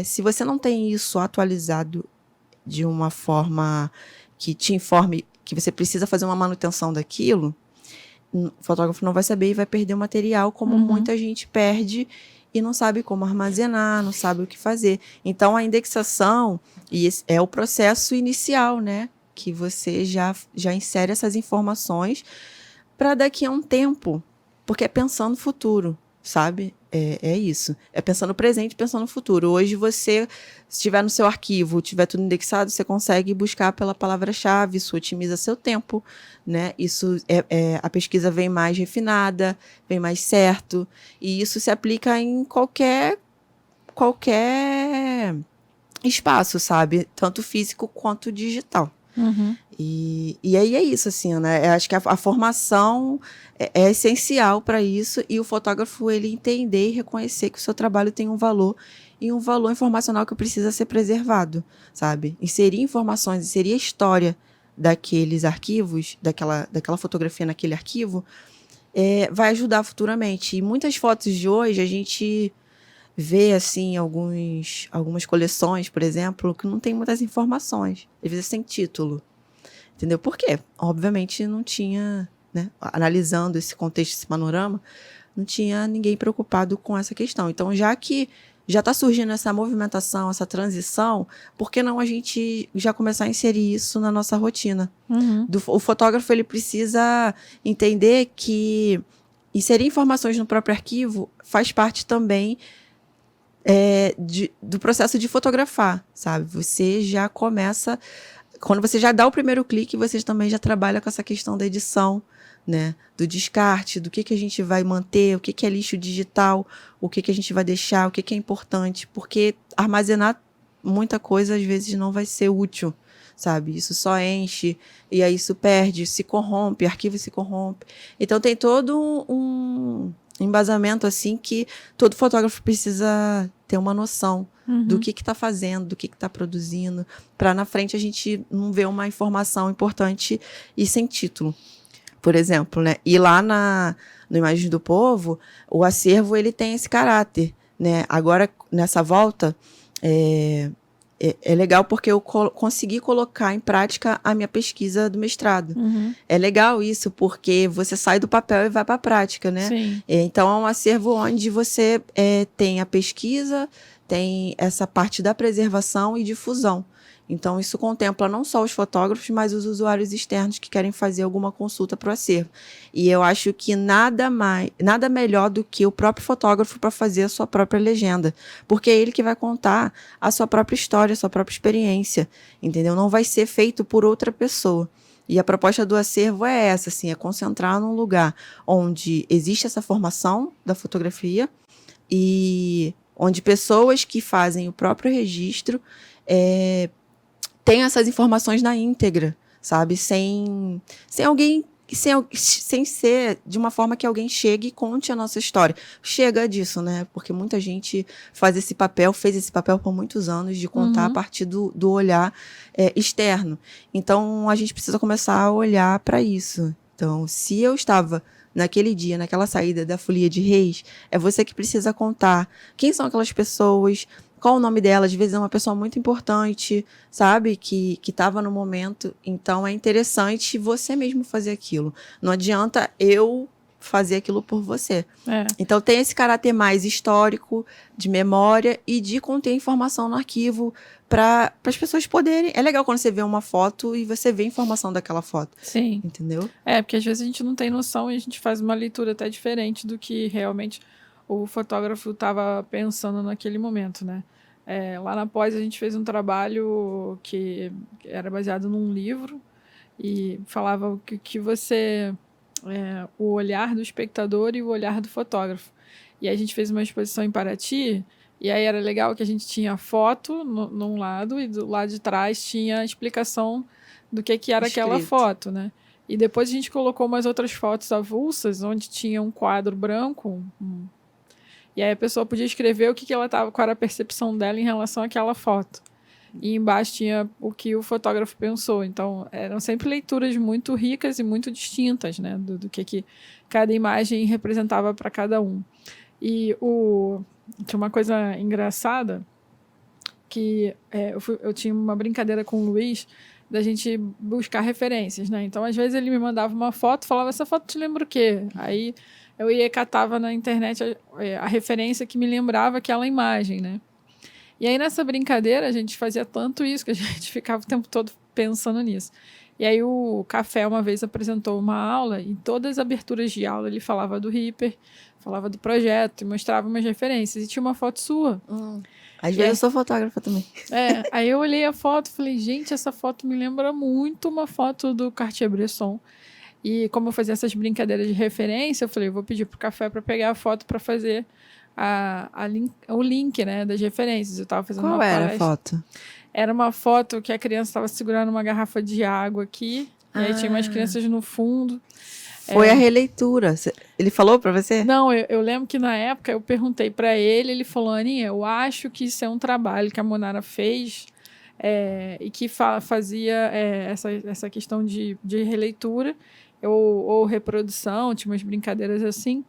se você não tem isso atualizado de uma forma que te informe que você precisa fazer uma manutenção daquilo, o fotógrafo não vai saber e vai perder o material, como muita gente perde e não sabe como armazenar, não sabe o que fazer. Então, a indexação é o processo inicial, né? Que você já insere essas informações para daqui a um tempo, porque é pensando no futuro, sabe? É isso. É pensando no presente, pensando no futuro. Hoje você, se estiver no seu arquivo, tiver tudo indexado, você consegue buscar pela palavra-chave, isso otimiza seu tempo, né? Isso a pesquisa vem mais refinada, vem mais certo, e isso se aplica em qualquer espaço, sabe? Tanto físico quanto digital. E aí é isso, assim, né? Eu acho que a formação é essencial para isso, e o fotógrafo, ele entender e reconhecer que o seu trabalho tem um valor, e um valor informacional que precisa ser preservado, sabe? Inserir informações, inserir a história daqueles arquivos, daquela fotografia naquele arquivo, vai ajudar futuramente. E muitas fotos de hoje, a gente vê, assim, algumas coleções, por exemplo, que não tem muitas informações, às vezes sem título. Entendeu? Por quê? Obviamente não tinha, né, analisando esse contexto, esse panorama, não tinha ninguém preocupado com essa questão. Então, já que já está surgindo essa movimentação, essa transição, por que não a gente já começar a inserir isso na nossa rotina? O fotógrafo, ele precisa entender que inserir informações no próprio arquivo faz parte também do processo de fotografar, sabe? Você já começa... Quando você já dá o primeiro clique, você também já trabalha com essa questão da edição, né? Do descarte, do que a gente vai manter, o que é lixo digital, o que a gente vai deixar, o que é importante. Porque armazenar muita coisa, às vezes, não vai ser útil, sabe? Isso só enche, e aí isso perde, se corrompe, arquivo se corrompe. Então, tem todo um embasamento, assim, que todo fotógrafo precisa ter uma noção do que está fazendo, do que está produzindo, para na frente a gente não ver uma informação importante e sem título, por exemplo, né? E lá no Imagens do Povo, o acervo, ele tem esse caráter, né? Agora, nessa volta, é legal porque eu consegui colocar em prática a minha pesquisa do mestrado. É legal isso, porque você sai do papel e vai para a prática, né? Sim. Então, é um acervo onde você tem a pesquisa, tem essa parte da preservação e difusão. Então, isso contempla não só os fotógrafos, mas os usuários externos que querem fazer alguma consulta para o acervo. E eu acho que nada melhor do que o próprio fotógrafo para fazer a sua própria legenda. Porque é ele que vai contar a sua própria história, a sua própria experiência, entendeu? Não vai ser feito por outra pessoa. E a proposta do acervo é essa, assim, é concentrar num lugar onde existe essa formação da fotografia e onde pessoas que fazem o próprio registro têm essas informações na íntegra, sabe? Sem ser de uma forma que alguém chegue e conte a nossa história. Chega disso, né? Porque muita gente fez esse papel por muitos anos, de contar a partir do olhar externo. Então, a gente precisa começar a olhar para isso. Então, se eu estava naquele dia, naquela saída da Folia de Reis, é você que precisa contar quem são aquelas pessoas, qual o nome dela, às vezes é uma pessoa muito importante, sabe? Que estava no momento. Então, é interessante você mesmo fazer aquilo. Não adianta eu fazer aquilo por você. Então, tem esse caráter mais histórico, de memória e de conter informação no arquivo para as pessoas poderem... É legal quando você vê uma foto e você vê a informação daquela foto. Sim. Entendeu? Porque às vezes a gente não tem noção e a gente faz uma leitura até diferente do que realmente o fotógrafo estava pensando naquele momento, né? Lá na Pós a gente fez um trabalho que era baseado num livro e falava que você... o olhar do espectador e o olhar do fotógrafo. E aí a gente fez uma exposição em Paraty, e aí era legal que a gente tinha a foto num lado, e do lado de trás tinha a explicação do que era aquela foto, né? E depois a gente colocou umas outras fotos avulsas, onde tinha um quadro branco, e aí a pessoa podia escrever o que ela tava, qual era a percepção dela em relação àquela foto. E embaixo tinha o que o fotógrafo pensou. Então, eram sempre leituras muito ricas e muito distintas, né? Do que cada imagem representava para cada um. E tinha uma coisa engraçada, que eu tinha uma brincadeira com o Luiz, da gente buscar referências, né? Então, às vezes, ele me mandava uma foto, falava, essa foto te lembra o quê? Aí, eu ia e catava na internet a referência que me lembrava aquela imagem, né? E aí, nessa brincadeira, a gente fazia tanto isso que a gente ficava o tempo todo pensando nisso. E aí, o Café, uma vez, apresentou uma aula, e todas as aberturas de aula ele falava do Reaper, falava do projeto, e mostrava umas referências. E tinha uma foto sua. Às vezes eu sou fotógrafa também. Aí eu olhei a foto e falei, gente, essa foto me lembra muito uma foto do Cartier-Bresson. E como eu fazia essas brincadeiras de referência, eu falei, eu vou pedir pro Café para pegar a foto para fazer o link, né, das referências. Eu tava fazendo Qual era a foto? Era uma foto que a criança estava segurando uma garrafa de água aqui, e aí tinha umas crianças no fundo. Foi a releitura. Ele falou para você? Não, eu lembro que na época eu perguntei para ele falou, Aninha, eu acho que isso é um trabalho que a Monara fez e que fazia essa questão de releitura ou reprodução, tinha umas brincadeiras assim.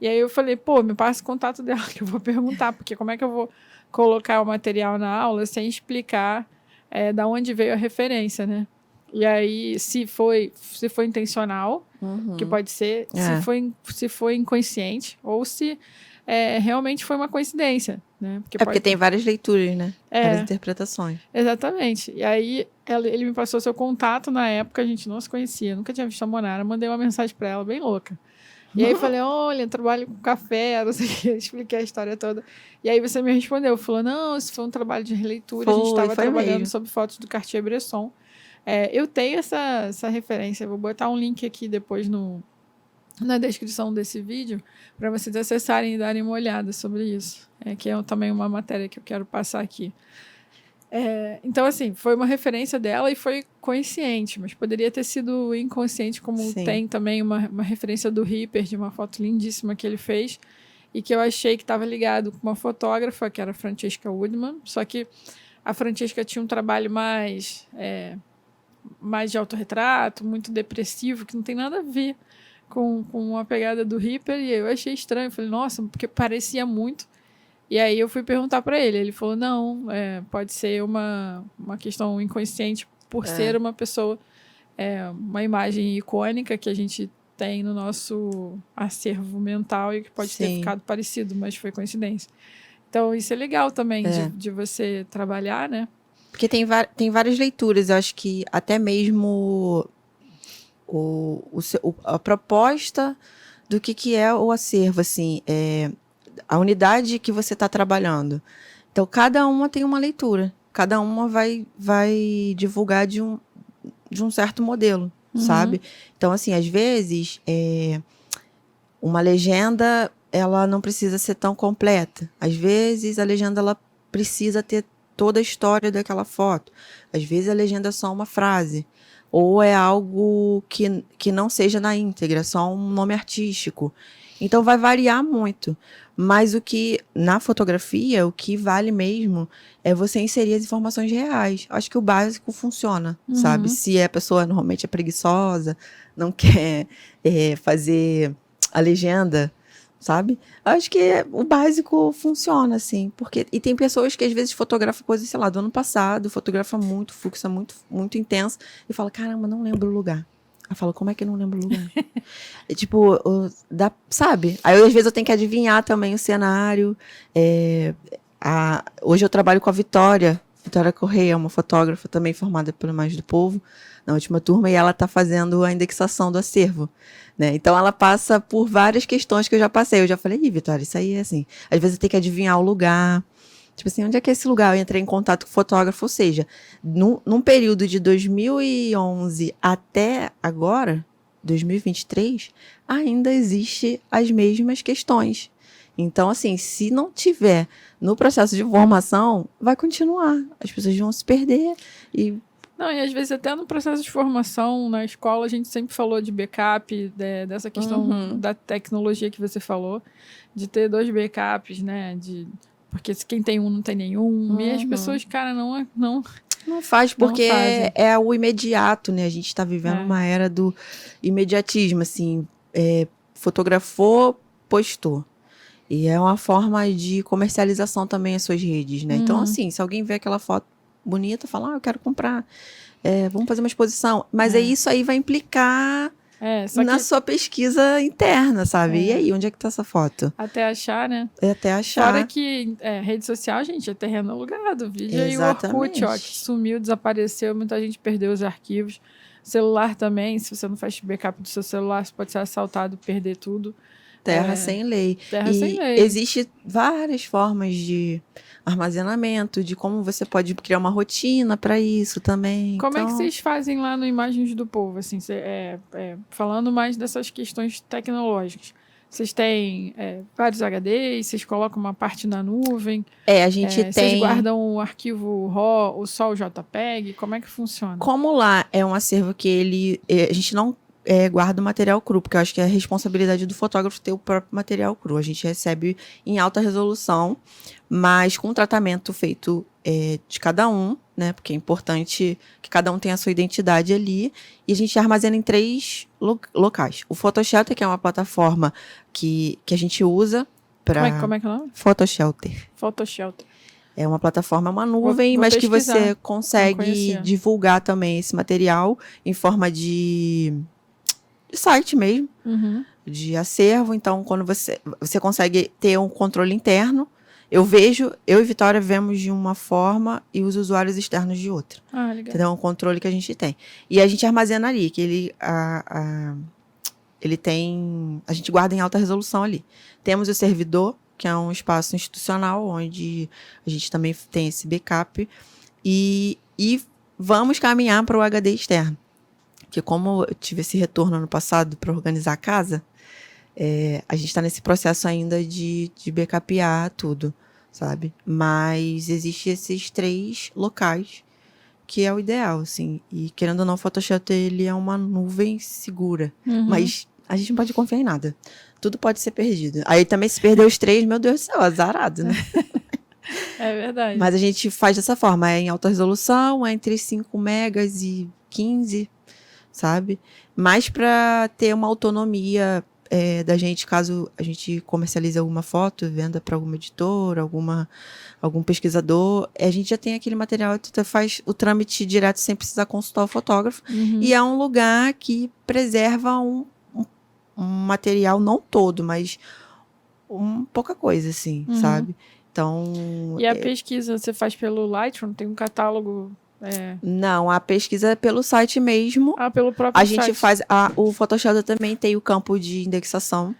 E aí eu falei, pô, me passa o contato dela que eu vou perguntar, porque como é que eu vou colocar o material na aula sem explicar da onde veio a referência, né? E aí, se foi intencional, que pode ser, se foi inconsciente, ou se realmente foi uma coincidência, né? Porque tem várias leituras, né? Várias interpretações. Exatamente. E aí, ele me passou seu contato, na época a gente não se conhecia, nunca tinha visto a Monara, mandei uma mensagem para ela, bem louca. E aí eu falei, olha, eu trabalho com café, não sei o que, expliquei a história toda. E aí você me respondeu, falou, não, isso foi um trabalho de releitura, a gente estava trabalhando sobre fotos do Cartier-Bresson. Eu tenho essa referência, vou botar um link aqui depois na descrição desse vídeo, para vocês acessarem e darem uma olhada sobre isso, que é também uma matéria que eu quero passar aqui. Então, assim, foi uma referência dela e foi consciente, mas poderia ter sido inconsciente, como Sim. Tem também uma referência do Reaper, de uma foto lindíssima que ele fez, e que eu achei que estava ligado com uma fotógrafa, que era a Francesca Woodman, só que a Francesca tinha um trabalho mais de autorretrato, muito depressivo, que não tem nada a ver com a pegada do Reaper, e eu achei estranho, eu falei, nossa, porque parecia muito. E aí eu fui perguntar para ele falou, não, pode ser uma questão inconsciente por ser uma pessoa, uma imagem icônica que a gente tem no nosso acervo mental e que pode Sim. ter ficado parecido, mas foi coincidência. Então isso é legal também de você trabalhar, né? Porque tem várias leituras, eu acho que até mesmo a proposta do que é o acervo, assim, a unidade que você está trabalhando. Então, cada uma tem uma leitura. Cada uma vai divulgar de um certo modelo, sabe? Então, assim, às vezes, uma legenda, ela não precisa ser tão completa. Às vezes, a legenda, ela precisa ter toda a história daquela foto. Às vezes, a legenda é só uma frase. Ou é algo que não seja na íntegra, só um nome artístico. Então, vai variar muito. Mas na fotografia, o que vale mesmo é você inserir as informações reais. Acho que o básico funciona, sabe? Se a pessoa normalmente é preguiçosa, não quer fazer a legenda, sabe? Acho que o básico funciona, assim, porque... E tem pessoas que às vezes fotografam coisas, sei lá, do ano passado, fotografa muito, fluxo muito, muito intenso, e fala, caramba, não lembro o lugar. Eu falo, como é que eu não lembro o lugar? É tipo, sabe? Aí, às vezes, eu tenho que adivinhar também o cenário. Hoje eu trabalho com a Vitória Correia, uma fotógrafa também formada pelo Imagem do Povo, na última turma, e ela está fazendo a indexação do acervo, né? Então, ela passa por várias questões que eu já passei. Eu já falei, Vitória, isso aí é assim. Às vezes, eu tenho que adivinhar o lugar. Tipo assim, onde é que é esse lugar? Eu entrei em contato com o fotógrafo, ou seja, num período de 2011 até agora, 2023, ainda existe as mesmas questões. Então, assim, se não tiver no processo de formação, vai continuar. As pessoas vão se perder e... Não, e às vezes até no processo de formação, na escola, a gente sempre falou de backup, dessa questão da tecnologia que você falou, de ter 2 backups, né? Porque se quem tem um não tem nenhum. E as pessoas, cara, não faz, porque fazem. é o imediato, né? A gente está vivendo uma era do imediatismo, assim. Fotografou, postou. E é uma forma de comercialização também as suas redes, né? Então, assim, se alguém vê aquela foto bonita, fala, eu quero comprar, vamos fazer uma exposição. Mas aí isso aí vai implicar na sua pesquisa interna, sabe? E aí, onde é que tá essa foto? Até achar, né? Até achar. Fora que rede social, gente, é terreno alugado. Vídeo aí o Orkut, ó, que sumiu, desapareceu, muita gente perdeu os arquivos. Celular também, se você não faz backup do seu celular, você pode ser assaltado, perder tudo. Terra sem lei. Sem lei. Existem várias formas de armazenamento, de como você pode criar uma rotina para isso também. Como é que vocês fazem lá no Imagens do Povo? Assim, falando mais dessas questões tecnológicas. Vocês têm vários HDs, vocês colocam uma parte na nuvem? A gente tem... Vocês guardam o arquivo RAW ou só o JPEG? Como é que funciona? Como lá é um acervo que a gente não guarda o material cru, porque eu acho que é a responsabilidade do fotógrafo ter o próprio material cru. A gente recebe em alta resolução, mas com tratamento feito de cada um, né? Porque é importante que cada um tenha a sua identidade ali. E a gente armazena em 3 locais. O Photoshelter, que é uma plataforma que a gente usa para... Como é que é o nome? Photoshelter. Photoshelter. É uma plataforma, uma nuvem, mas que você consegue divulgar também esse material em forma de site mesmo, de acervo. Então, quando você consegue ter um controle interno, eu e Vitória vemos de uma forma e os usuários externos de outra. Ah, legal. Então, é um controle que a gente tem. E a gente armazena ali, que ele tem... A gente guarda em alta resolução ali. Temos o servidor, que é um espaço institucional, onde a gente também tem esse backup. E vamos caminhar para o HD externo. Porque como eu tive esse retorno ano passado para organizar a casa, a gente está nesse processo ainda de backupear tudo, sabe? Mas existem esses 3 locais que é o ideal, assim. E querendo ou não, o Photoshop, ele é uma nuvem segura. Mas a gente não pode confiar em nada. Tudo pode ser perdido. Aí também se perder os 3, meu Deus do céu, azarado, né? É verdade. Mas a gente faz dessa forma, em alta resolução, entre 5 megas e 15, sabe? Mais para ter uma autonomia da gente, caso a gente comercialize alguma foto, venda para alguma editora, algum pesquisador, a gente já tem aquele material, tu faz o trâmite direto sem precisar consultar o fotógrafo. E é um lugar que preserva um material, não todo, mas pouca coisa, assim, sabe? Então... E a pesquisa você faz pelo Lightroom? Tem um catálogo... Não, a pesquisa é pelo site mesmo. Pelo próprio site. A gente faz... o Photoshop também tem o campo de indexação.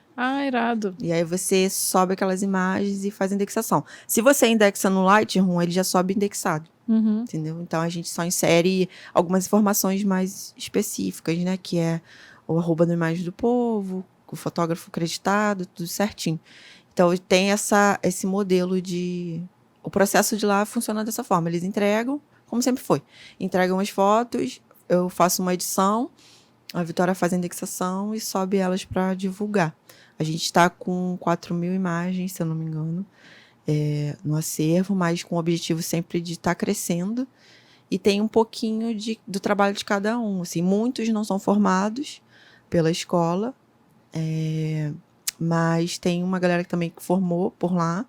Irado. E aí você sobe aquelas imagens e faz a indexação. Se você indexa no Lightroom, ele já sobe indexado. Entendeu? Então, a gente só insere algumas informações mais específicas, né? Que é o @ do Imagem do Povo, o fotógrafo acreditado, tudo certinho. Então, tem esse modelo de... O processo de lá funciona dessa forma. Eles entregam, como sempre foi. Entregam as fotos, eu faço uma edição, a Vitória faz a indexação e sobe elas para divulgar. A gente está com 4.000 imagens, se eu não me engano, no acervo, mas com o objetivo sempre de estar crescendo. E tem um pouquinho do trabalho de cada um. Assim, muitos não são formados pela escola, mas tem uma galera que também formou por lá.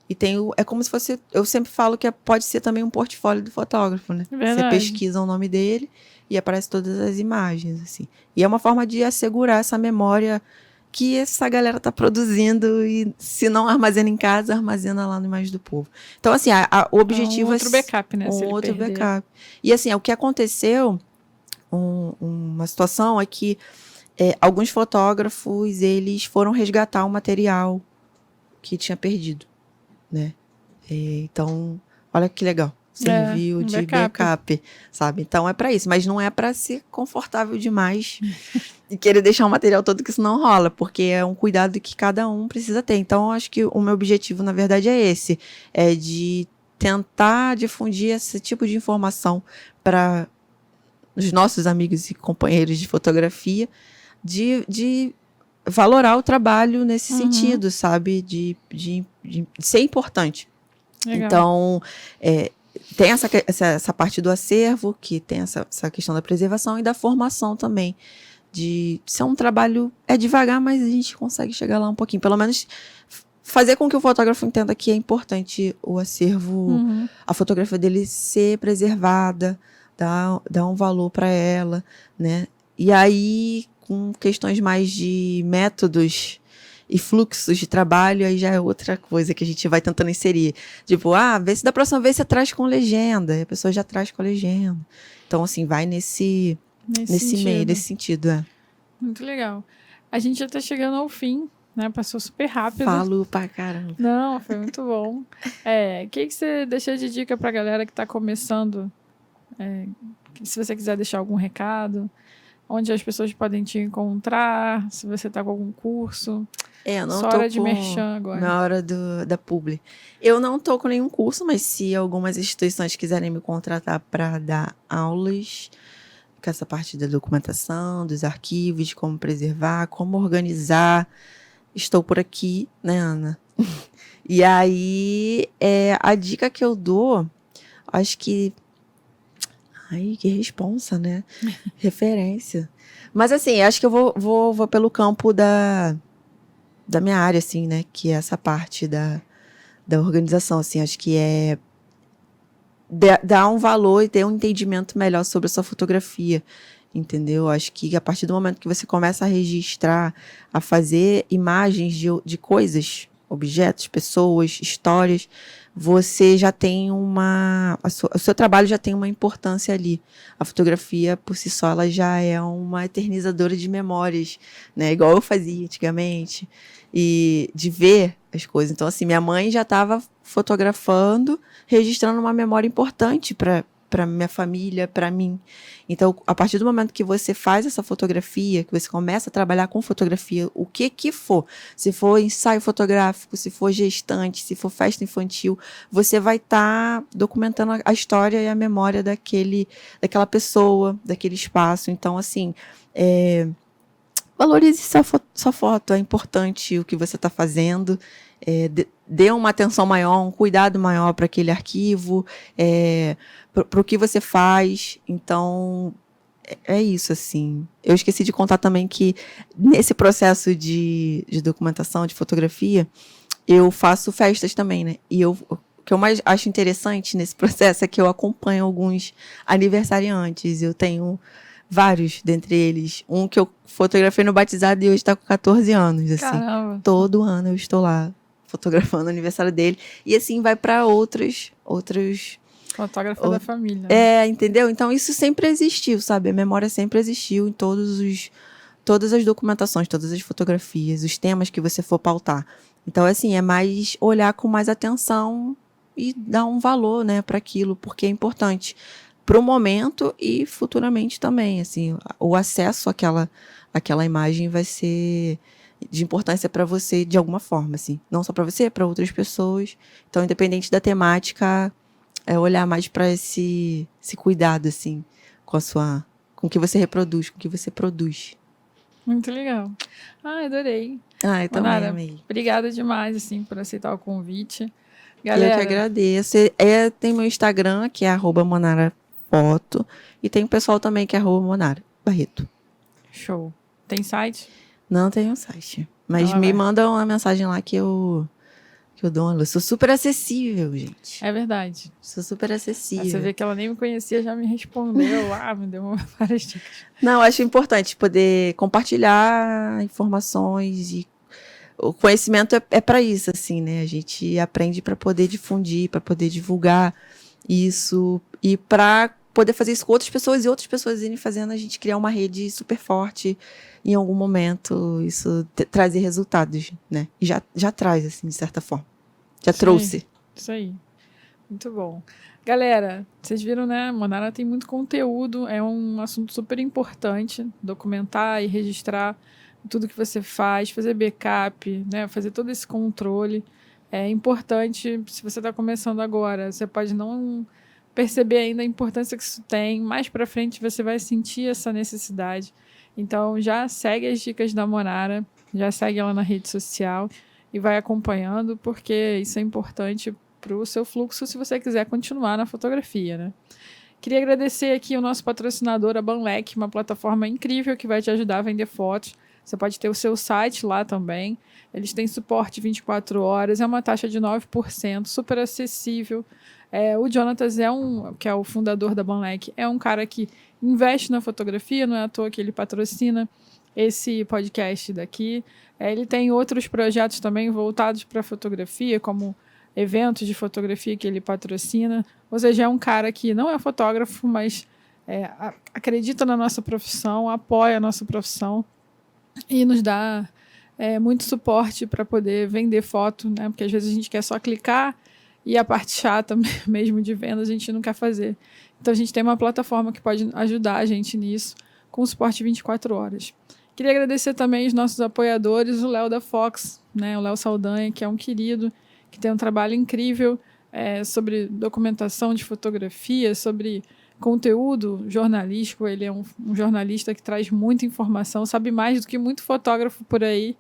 E é como se fosse, eu sempre falo que pode ser também um portfólio do fotógrafo, né? Verdade. Você pesquisa o nome dele e aparece todas as imagens, assim. E é uma forma de assegurar essa memória que essa galera tá produzindo e se não armazena em casa, armazena lá no Imagem do Povo. Então, assim, o objetivo um outro backup, né? Um outro backup. E, assim, o que aconteceu, uma situação é que alguns fotógrafos, eles foram resgatar o material que tinha perdido, né? Então, olha que legal. Serviu de backup, sabe? Então, é para isso. Mas não é para ser confortável demais e querer deixar o material todo, que isso não rola, porque é um cuidado que cada um precisa ter. Então, eu acho que o meu objetivo, na verdade, é esse. É de tentar difundir esse tipo de informação para os nossos amigos e companheiros de fotografia, de valorar o trabalho nesse sentido, sabe? De ser importante. Legal. Então, tem essa parte do acervo, que tem essa questão da preservação e da formação também. De ser um trabalho, devagar, mas a gente consegue chegar lá um pouquinho. Pelo menos fazer com que o fotógrafo entenda que é importante o acervo, a fotografia dele ser preservada, dar um valor para ela, né? E aí, com questões mais de métodos e fluxos de trabalho, aí já é outra coisa que a gente vai tentando inserir. Tipo, vê se da próxima vez você traz com legenda. E a pessoa já traz com legenda. Então, assim, vai nesse meio, nesse sentido. Muito legal. A gente já tá chegando ao fim, né? Passou super rápido. Falo pra caramba. Não, foi muito bom. O que você deixa de dica pra galera que tá começando? Se você quiser deixar algum recado, onde as pessoas podem te encontrar, se você tá com algum curso. Eu não Só tô hora de merchan agora. Na hora da publi. Eu não tô com nenhum curso, mas se algumas instituições quiserem me contratar para dar aulas, com essa parte da documentação, dos arquivos, de como preservar, como organizar, estou por aqui, né, Ana? E aí, a dica que eu dou, acho que... Ai, que responsa, né? Referência. Mas, assim, acho que eu vou pelo campo da minha área, assim, né? Que é essa parte da organização, assim. Acho que dar um valor e ter um entendimento melhor sobre a sua fotografia, entendeu? Acho que a partir do momento que você começa a registrar, a fazer imagens de coisas, objetos, pessoas, histórias, você já tem o seu trabalho já tem uma importância ali. A fotografia, por si só, ela já é uma eternizadora de memórias, né? Igual eu fazia antigamente. E de ver as coisas. Então, assim, minha mãe já estava fotografando, registrando uma memória importante para minha família, para mim. Então, a partir do momento que você faz essa fotografia, que você começa a trabalhar com fotografia, o que for, se for ensaio fotográfico, se for gestante, se for festa infantil, você vai estar documentando a história e a memória daquela pessoa, daquele espaço. Então, assim, valorize sua foto, é importante o que você está fazendo, dê uma atenção maior, um cuidado maior para aquele arquivo, para o que você faz. Então, é isso, assim. Eu esqueci de contar também que nesse processo de documentação, de fotografia, eu faço festas também, né? E o que eu mais acho interessante nesse processo é que eu acompanho alguns aniversariantes. Eu tenho vários dentre eles. Um que eu fotografei no batizado e hoje está com 14 anos. Assim. Caramba. Todo ano eu estou lá fotografando o aniversário dele. E assim vai para outros... Fotógrafa da família. Né? Entendeu? Então isso sempre existiu, sabe? A memória sempre existiu em todas as documentações, todas as fotografias, os temas que você for pautar. Então, assim, é mais olhar com mais atenção e dar um valor, né, para aquilo, porque é importante para o momento e futuramente também, assim, o acesso àquela imagem vai ser de importância para você de alguma forma, assim, não só para você, para outras pessoas. Então, independente da temática, é olhar mais para esse cuidado, assim, com o que você reproduz, com o que você produz. Muito legal. Adorei. Eu também Manara, amei. Obrigada demais, assim, por aceitar o convite. Galera, eu que agradeço. Tem meu Instagram, que é @manarafoto, e tem o pessoal também que é @manara Barreto. Show. Tem site? Não tem um site. Mas Ela me vai. manda uma mensagem lá que eu dou uma luz. Sou super acessível, gente. É verdade. Sou super Aí acessível. você vê que ela nem me conhecia, já me respondeu. Me deu várias dicas. Não, acho importante poder compartilhar informações e o conhecimento é para isso, assim, né? A gente aprende para poder difundir, para poder divulgar isso e para poder fazer isso com outras pessoas e outras pessoas irem fazendo a gente criar uma rede super forte em algum momento, isso trazer resultados, né? E já traz, assim, de certa forma. Já Isso trouxe. aí. Isso aí. Muito bom. Galera, vocês viram, né? Monara tem muito conteúdo, é um assunto super importante, documentar e registrar tudo que você faz, fazer backup, né? Fazer todo esse controle. É importante, se você está começando agora, você pode não perceber ainda a importância que isso tem. Mais para frente você vai sentir essa necessidade. Então já segue as dicas da Monara, já segue ela na rede social e vai acompanhando, porque isso é importante para o seu fluxo se você quiser continuar na fotografia, né? Queria agradecer aqui o nosso patrocinador, a Banlec, uma plataforma incrível que vai te ajudar a vender fotos. Você pode ter o seu site lá também. Eles têm suporte 24 horas, é uma taxa de 9%, super acessível. O Jonatas que é o fundador da Banlec, é um cara que investe na fotografia, não é à toa que ele patrocina esse podcast daqui. Ele tem outros projetos também voltados para fotografia, como eventos de fotografia que ele patrocina. Ou seja, é um cara que não é fotógrafo, mas acredita na nossa profissão, apoia a nossa profissão e nos dá muito suporte para poder vender foto, né? Porque às vezes a gente quer só clicar e a parte chata mesmo de venda a gente não quer fazer. Então a gente tem uma plataforma que pode ajudar a gente nisso, com suporte 24 horas. Queria agradecer também os nossos apoiadores, o Léo da Fox, né? O Léo Saldanha, que é um querido, que tem um trabalho incrível sobre documentação de fotografia, sobre conteúdo jornalístico. Ele é um jornalista que traz muita informação, sabe mais do que muito fotógrafo por aí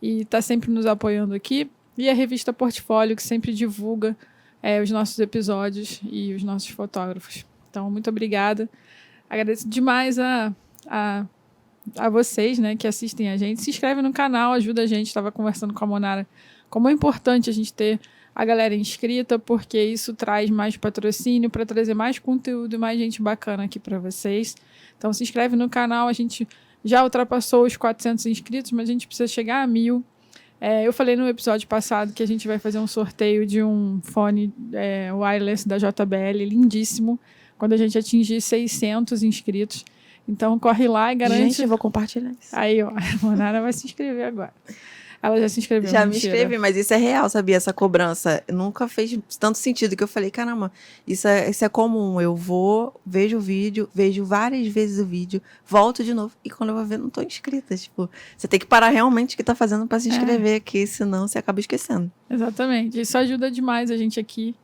e está sempre nos apoiando aqui. E a revista Portfólio, que sempre divulga os nossos episódios e os nossos fotógrafos. Então, muito obrigada. Agradeço demais a vocês, né, que assistem a gente. Se inscreve no canal, ajuda a gente. Estava conversando com a Monara como é importante a gente ter a galera inscrita, porque isso traz mais patrocínio para trazer mais conteúdo e mais gente bacana aqui para vocês. Então se inscreve no canal, a gente já ultrapassou os 400 inscritos, mas a gente precisa chegar a 1000. Eu falei no episódio passado que a gente vai fazer um sorteio de um fone wireless da JBL, lindíssimo, quando a gente atingir 600 inscritos. Então corre lá e garante. Gente, eu vou compartilhar isso. Aí, ó, a Monara vai se inscrever agora. Ela já se inscreveu. Já mentira. me inscrevi, mas isso é real, sabia? Essa cobrança nunca fez tanto sentido que eu falei, caramba, isso é comum. Eu vou, vejo o vídeo, vejo várias vezes o vídeo, volto de novo e quando eu vou ver, não tô inscrita. Tipo, você tem que parar realmente o que tá fazendo pra se inscrever aqui, senão você acaba esquecendo. Exatamente. Isso ajuda demais a gente aqui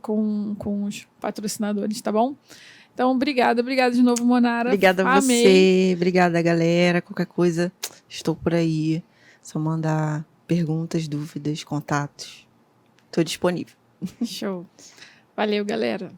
com os patrocinadores, tá bom? Então, obrigada de novo, Monara. Obrigada a você, obrigada, galera. Qualquer coisa, estou por aí. Só mandar perguntas, dúvidas, contatos. Estou disponível. Show. Valeu, galera.